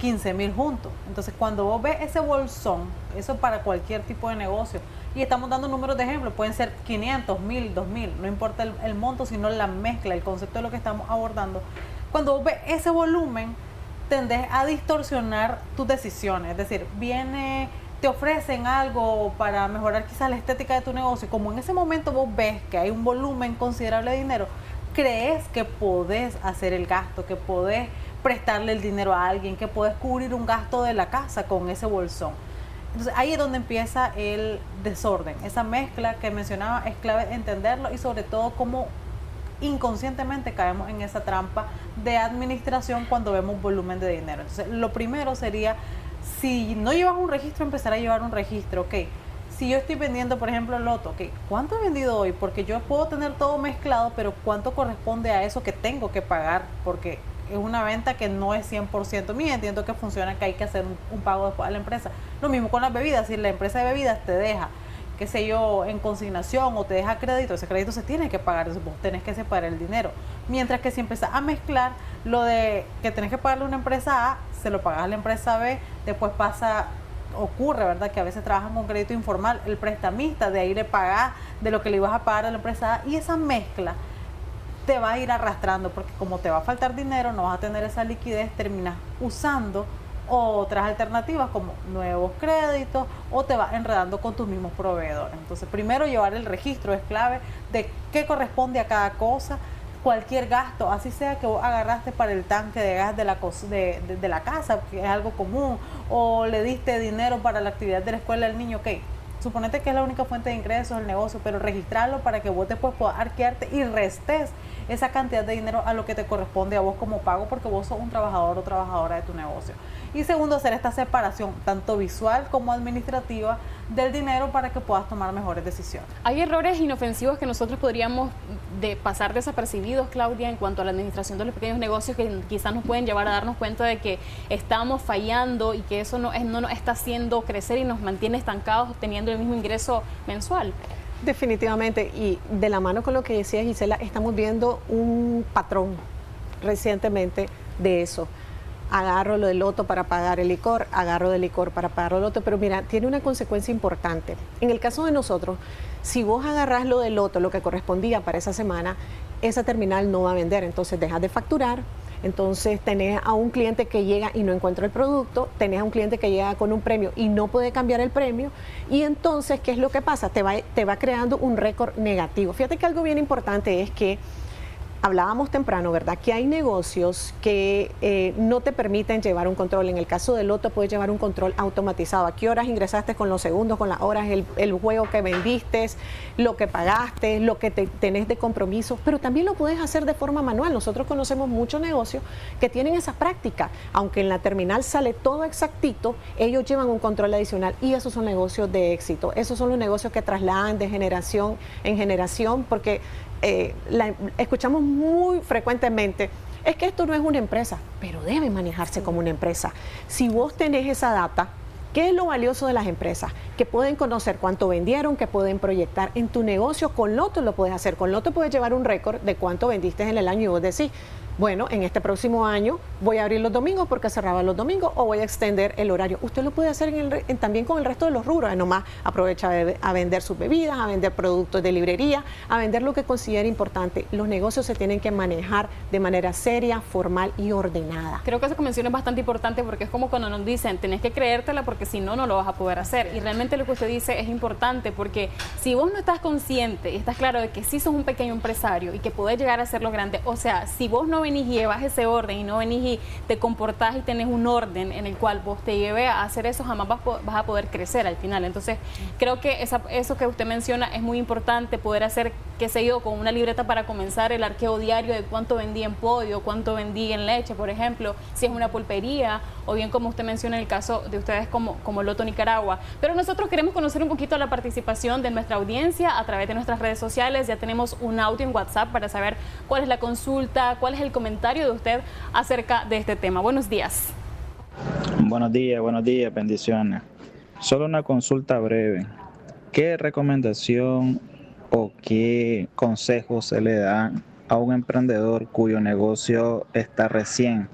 15.000 juntos. Entonces, cuando vos ves ese bolsón, eso para cualquier tipo de negocio, y estamos dando números de ejemplo, pueden ser 500, 1.000, 2.000, no importa el monto, sino la mezcla, el concepto de lo que estamos abordando. Cuando vos ves ese volumen, tendés a distorsionar tus decisiones. Es decir, te ofrecen algo para mejorar quizás la estética de tu negocio. Como en ese momento vos ves que hay un volumen considerable de dinero, crees que podés hacer el gasto, que podés prestarle el dinero a alguien, que podés cubrir un gasto de la casa con ese bolsón. Entonces ahí es donde empieza el desorden. Esa mezcla que mencionaba es clave entenderlo, y sobre todo cómo inconscientemente caemos en esa trampa de administración cuando vemos volumen de dinero. Entonces, lo primero sería, si no llevas un registro, empezar a llevar un registro. Ok, si yo estoy vendiendo, por ejemplo, loto, ok, ¿cuánto he vendido hoy? Porque yo puedo tener todo mezclado, pero ¿cuánto corresponde a eso que tengo que pagar? Porque es una venta que no es 100% mía, entiendo que funciona, que hay que hacer un pago después a la empresa. Lo mismo con las bebidas, si la empresa de bebidas te deja, qué sé yo, en consignación o te deja crédito, ese crédito se tiene que pagar, entonces vos tenés que separar el dinero. Mientras que si empezás a mezclar lo de que tenés que pagarle a una empresa A, se lo pagas a la empresa B, después ocurre, ¿verdad?, que a veces trabajan con crédito informal, el prestamista, de ahí le pagás de lo que le ibas a pagar a la empresa A, y esa mezcla te va a ir arrastrando, porque como te va a faltar dinero, no vas a tener esa liquidez, terminas usando otras alternativas como nuevos créditos, o te vas enredando con tus mismos proveedores. Entonces, primero llevar el registro es clave de qué corresponde a cada cosa, cualquier gasto, así sea que vos agarraste para el tanque de gas de la casa, que es algo común, o le diste dinero para la actividad de la escuela del niño, ok, suponete que es la única fuente de ingresos el negocio, pero registrarlo para que vos después puedas arquearte y restes esa cantidad de dinero a lo que te corresponde a vos como pago, porque vos sos un trabajador o trabajadora de tu negocio. Y segundo, hacer esta separación tanto visual como administrativa del dinero para que puedas tomar mejores decisiones. ¿Hay errores inofensivos que nosotros podríamos pasar desapercibidos, Claudia, en cuanto a la administración de los pequeños negocios, que quizás nos pueden llevar a darnos cuenta de que estamos fallando y que eso no nos está haciendo crecer y nos mantiene estancados teniendo el mismo ingreso mensual? Definitivamente, y de la mano con lo que decía Gisela, estamos viendo un patrón recientemente de eso. Agarro lo del loto para pagar el licor, agarro del licor para pagar el loto, pero mira, tiene una consecuencia importante. En el caso de nosotros, si vos agarrás lo del loto, lo que correspondía para esa semana, esa terminal no va a vender, entonces dejas de facturar. Entonces tenés a un cliente que llega y no encuentra el producto, tenés a un cliente que llega con un premio y no puede cambiar el premio, y entonces, ¿qué es lo que pasa? Te va creando un récord negativo. Fíjate que algo bien importante es que hablábamos temprano, ¿verdad?, que hay negocios que no te permiten llevar un control. En el caso del loto puedes llevar un control automatizado. ¿A qué horas ingresaste con los segundos, con las horas, el juego que vendiste, lo que pagaste, lo que tenés de compromiso? Pero también lo puedes hacer de forma manual. Nosotros conocemos muchos negocios que tienen esa práctica. Aunque en la terminal sale todo exactito, ellos llevan un control adicional, y esos son negocios de éxito. Esos son los negocios que trasladan de generación en generación, porque escuchamos muy frecuentemente es que esto no es una empresa, pero debe manejarse como una empresa. Si vos tenés esa data, ¿qué es lo valioso de las empresas? Que pueden conocer cuánto vendieron, que pueden proyectar en tu negocio. Con Loto lo puedes hacer. Con Loto puedes llevar un récord de cuánto vendiste en el año y vos decís, bueno, en este próximo año voy a abrir los domingos porque cerraba los domingos o voy a extender el horario. Usted lo puede hacer también con el resto de los rubros. Nomás aprovecha a vender sus bebidas, a vender productos de librería, a vender lo que considere importante. Los negocios se tienen que manejar de manera seria, formal y ordenada. Creo que esa convención es bastante importante porque es como cuando nos dicen, tenés que creértela porque si no, no lo vas a poder hacer. Y realmente lo que usted dice es importante porque si vos no estás consciente y estás claro de que sí sos un pequeño empresario y que podés llegar a hacerlo grande, o sea, si vos no venís y llevas ese orden y no venís y te comportás y tenés un orden en el cual vos te lleve a hacer eso, jamás vas a poder crecer al final. Entonces, creo que eso que usted menciona es muy importante, poder hacer, qué sé yo, con una libreta para comenzar el arqueo diario de cuánto vendí en pollo, cuánto vendí en leche, por ejemplo, si es una pulpería, o bien como usted menciona en el caso de ustedes como Loto Nicaragua. Pero nosotros queremos conocer un poquito la participación de nuestra audiencia a través de nuestras redes sociales. Ya tenemos un audio en WhatsApp para saber cuál es la consulta, cuál es el comentario de usted acerca de este tema. Buenos días. Buenos días, bendiciones. Solo una consulta breve. ¿Qué recomendación o qué consejos se le dan a un emprendedor cuyo negocio está recién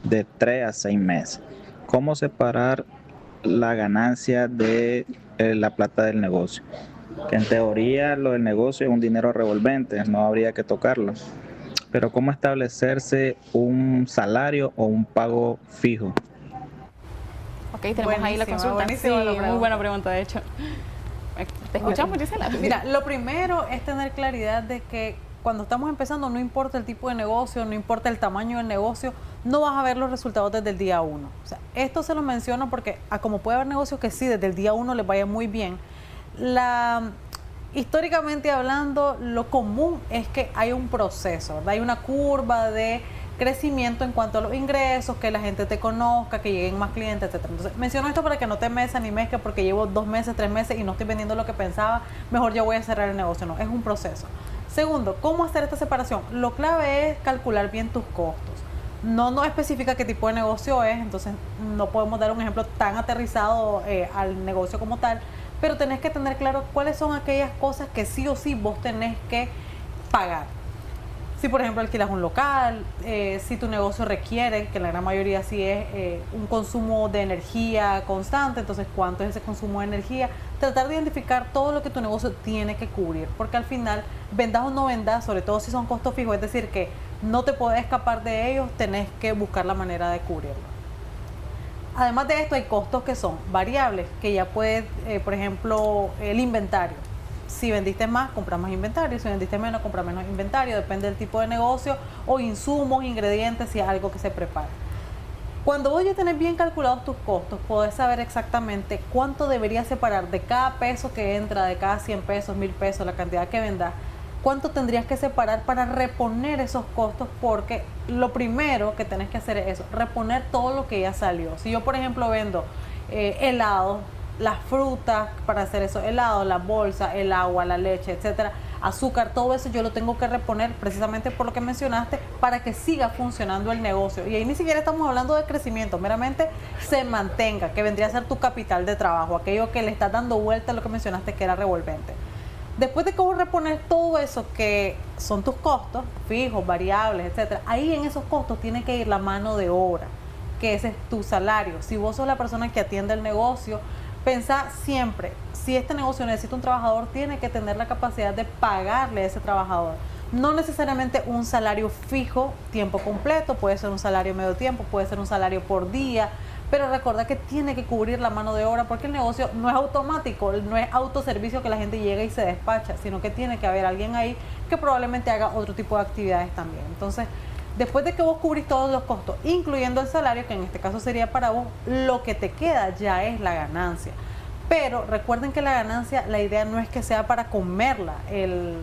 de 3 a 6 meses? ¿Cómo separar la ganancia de la plata del negocio? Que en teoría lo del negocio es un dinero revolvente, no habría que tocarlo. Pero ¿cómo establecerse un salario o un pago fijo? Ok, tenemos ahí la consulta. Sí, muy buena pregunta, de hecho. ¿Te escuchamos, Gisela? Mira, lo primero es tener claridad de que cuando estamos empezando, no importa el tipo de negocio, no importa el tamaño del negocio, no vas a ver los resultados desde el día 1. O sea, esto se lo menciono porque como puede haber negocios que sí, desde el día 1 les vaya muy bien, históricamente hablando, lo común es que hay un proceso, ¿verdad? Hay una curva de crecimiento en cuanto a los ingresos, que la gente te conozca, que lleguen más clientes, etcétera. Entonces, menciono esto para que no te me desanimes que porque llevo 2 meses, 3 meses y no estoy vendiendo lo que pensaba, mejor ya voy a cerrar el negocio. No, es un proceso. Segundo, ¿cómo hacer esta separación? Lo clave es calcular bien tus costos. No especifica qué tipo de negocio es, entonces no podemos dar un ejemplo tan aterrizado al negocio como tal, pero tenés que tener claro cuáles son aquellas cosas que sí o sí vos tenés que pagar. Si por ejemplo alquilas un local, si tu negocio requiere, que la gran mayoría sí es un consumo de energía constante, entonces cuánto es ese consumo de energía, tratar de identificar todo lo que tu negocio tiene que cubrir, porque al final, vendas o no vendas, sobre todo si son costos fijos, es decir, que no te puedes escapar de ellos, tenés que buscar la manera de cubrirlo. Además de esto hay costos que son variables, que ya puedes, por ejemplo, el inventario. Si vendiste más, compras más inventario. Si vendiste menos, compras menos inventario. Depende del tipo de negocio o insumos, ingredientes, si es algo que se prepara. Cuando vos ya tenés bien calculados tus costos, podés saber exactamente cuánto deberías separar de cada peso que entra, de cada 100 pesos, 1000 pesos, la cantidad que vendas. Cuánto tendrías que separar para reponer esos costos, porque lo primero que tenés que hacer es eso, reponer todo lo que ya salió. Si yo, por ejemplo, vendo helados, las frutas para hacer esos helados, las bolsas, el agua, la leche, etcétera, azúcar, todo eso yo lo tengo que reponer precisamente por lo que mencionaste para que siga funcionando el negocio. Y ahí ni siquiera estamos hablando de crecimiento, meramente se mantenga, que vendría a ser tu capital de trabajo, aquello que le estás dando vuelta a lo que mencionaste que era revolvente. Después de que vos repones todo eso que son tus costos fijos, variables, etcétera, ahí en esos costos tiene que ir la mano de obra, que ese es tu salario. Si vos sos la persona que atiende el negocio, pensá siempre, si este negocio necesita un trabajador, tiene que tener la capacidad de pagarle a ese trabajador. No necesariamente un salario fijo, tiempo completo, puede ser un salario medio tiempo, puede ser un salario por día, pero recuerda que tiene que cubrir la mano de obra porque el negocio no es automático, no es autoservicio que la gente llega y se despacha, sino que tiene que haber alguien ahí que probablemente haga otro tipo de actividades también. Entonces, después de que vos cubrís todos los costos, incluyendo el salario, que en este caso sería para vos, lo que te queda ya es la ganancia. Pero recuerden que la ganancia, la idea no es que sea para comerla el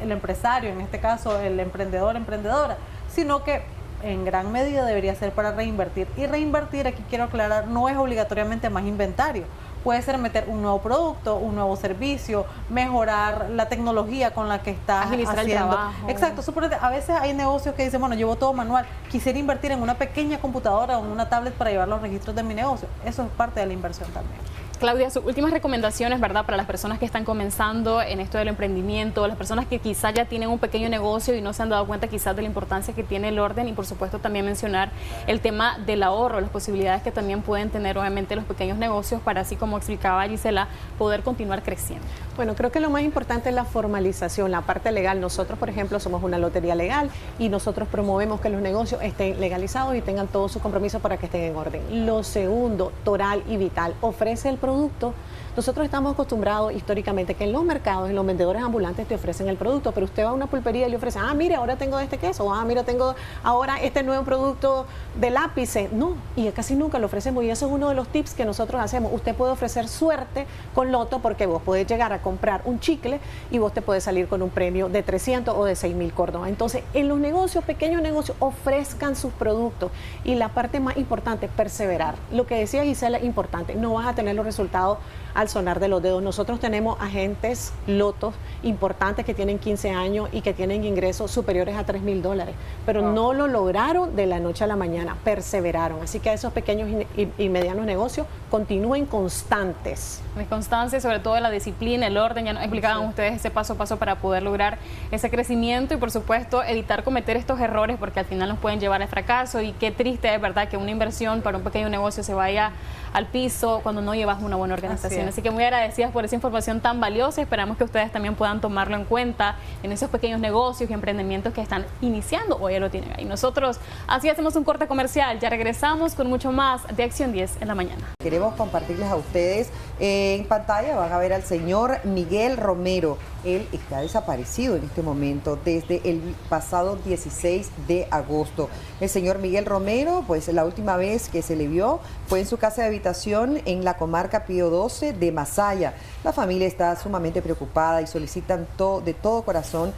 empresario, en este caso el emprendedor, emprendedora, sino que en gran medida debería ser para reinvertir. Y reinvertir, aquí quiero aclarar, no es obligatoriamente más inventario. puede ser meter un nuevo producto, un nuevo servicio, mejorar la tecnología con la que está agilizar haciendo. el trabajo. Exacto, a veces hay negocios que dicen, bueno, llevo todo manual, quisiera invertir en una pequeña computadora o en una tablet para llevar los registros de mi negocio. Eso es parte de la inversión también. Claudia, sus últimas recomendaciones, ¿verdad?, para las personas que están comenzando en esto del emprendimiento, las personas que quizás ya tienen un pequeño negocio y no se han dado cuenta quizás de la importancia que tiene el orden, y por supuesto también mencionar el tema del ahorro, las posibilidades que también pueden tener obviamente los pequeños negocios para, así como explicaba Gisela, poder continuar creciendo. Bueno, creo que lo más importante es la formalización, la parte legal. Nosotros, por ejemplo, somos una lotería legal y nosotros promovemos que los negocios estén legalizados y tengan todo su compromiso para que estén en orden. Lo segundo, Toral y Vital ofrece el producto. Nosotros estamos acostumbrados históricamente que en los mercados, en los vendedores ambulantes te ofrecen el producto, pero usted va a una pulpería y le ofrece, mire, ahora tengo este queso, mira, tengo ahora este nuevo producto de lápices. No, y casi nunca lo ofrecemos, y eso es uno de los tips que nosotros hacemos. Usted puede ofrecer suerte con Loto, porque vos podés llegar a comprar un chicle y vos te puedes salir con un premio de 300 o de 6.000 córdobas. Entonces, en los negocios, pequeños negocios, ofrezcan sus productos, y la parte más importante, perseverar. Lo que decía Gisela es importante, no vas a tener los resultados al sonar de los dedos. Nosotros tenemos agentes lotos importantes que tienen 15 años y que tienen ingresos superiores a $3,000, pero no lo lograron de la noche a la mañana, perseveraron. Así que a esos pequeños y medianos negocios continúen constantes. La constancia, sobre todo la disciplina, el orden, ya nos explicaban ustedes ese paso a paso para poder lograr ese crecimiento y por supuesto evitar cometer estos errores, porque al final nos pueden llevar al fracaso, y qué triste es, ¿verdad?, que una inversión para un pequeño negocio se vaya al piso cuando no llevas una buena organización. Así que muy agradecidas por esa información tan valiosa. Esperamos que ustedes también puedan tomarlo en cuenta en esos pequeños negocios y emprendimientos que están iniciando o ya lo tienen ahí. Nosotros así hacemos un corte comercial. Ya regresamos con mucho más de Acción 10 en la mañana. Queremos compartirles a ustedes en pantalla, van a ver al señor Miguel Romero. Él está desaparecido en este momento desde el pasado 16 de agosto. El señor Miguel Romero, pues la última vez que se le vio fue en su casa de habitación en la comarca Pío XII de Masaya. La familia está sumamente preocupada y solicitan de todo corazón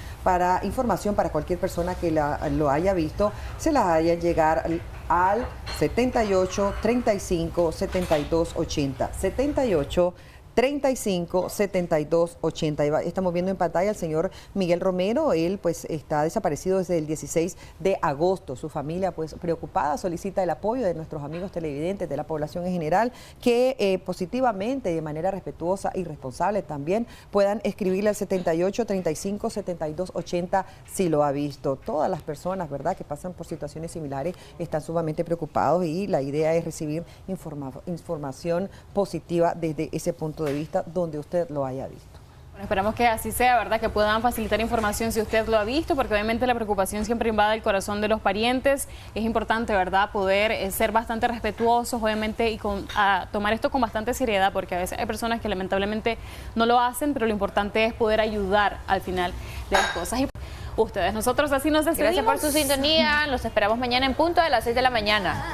información para cualquier persona que lo haya visto, se la hayan llegar al 78 35 72 80. 78 35 72 80. Estamos viendo en pantalla al señor Miguel Romero. Él pues está desaparecido desde el 16 de agosto. Su familia pues preocupada solicita el apoyo de nuestros amigos televidentes, de la población en general, que positivamente, de manera respetuosa y responsable también puedan escribirle al 78 35 72 80 si lo ha visto. Todas las personas, ¿verdad?, que pasan por situaciones similares están sumamente preocupados, y la idea es recibir información positiva desde ese punto de vista donde usted lo haya visto. Bueno, esperamos que así sea, ¿verdad?, que puedan facilitar información si usted lo ha visto, porque obviamente la preocupación siempre invade el corazón de los parientes. Es importante, ¿verdad?, poder ser bastante respetuosos, obviamente, y tomar esto con bastante seriedad, porque a veces hay personas que lamentablemente no lo hacen, pero lo importante es poder ayudar al final de las cosas. Y nosotros así nos despedimos. Gracias por su sintonía. Los esperamos mañana en punto de las 6 de la mañana.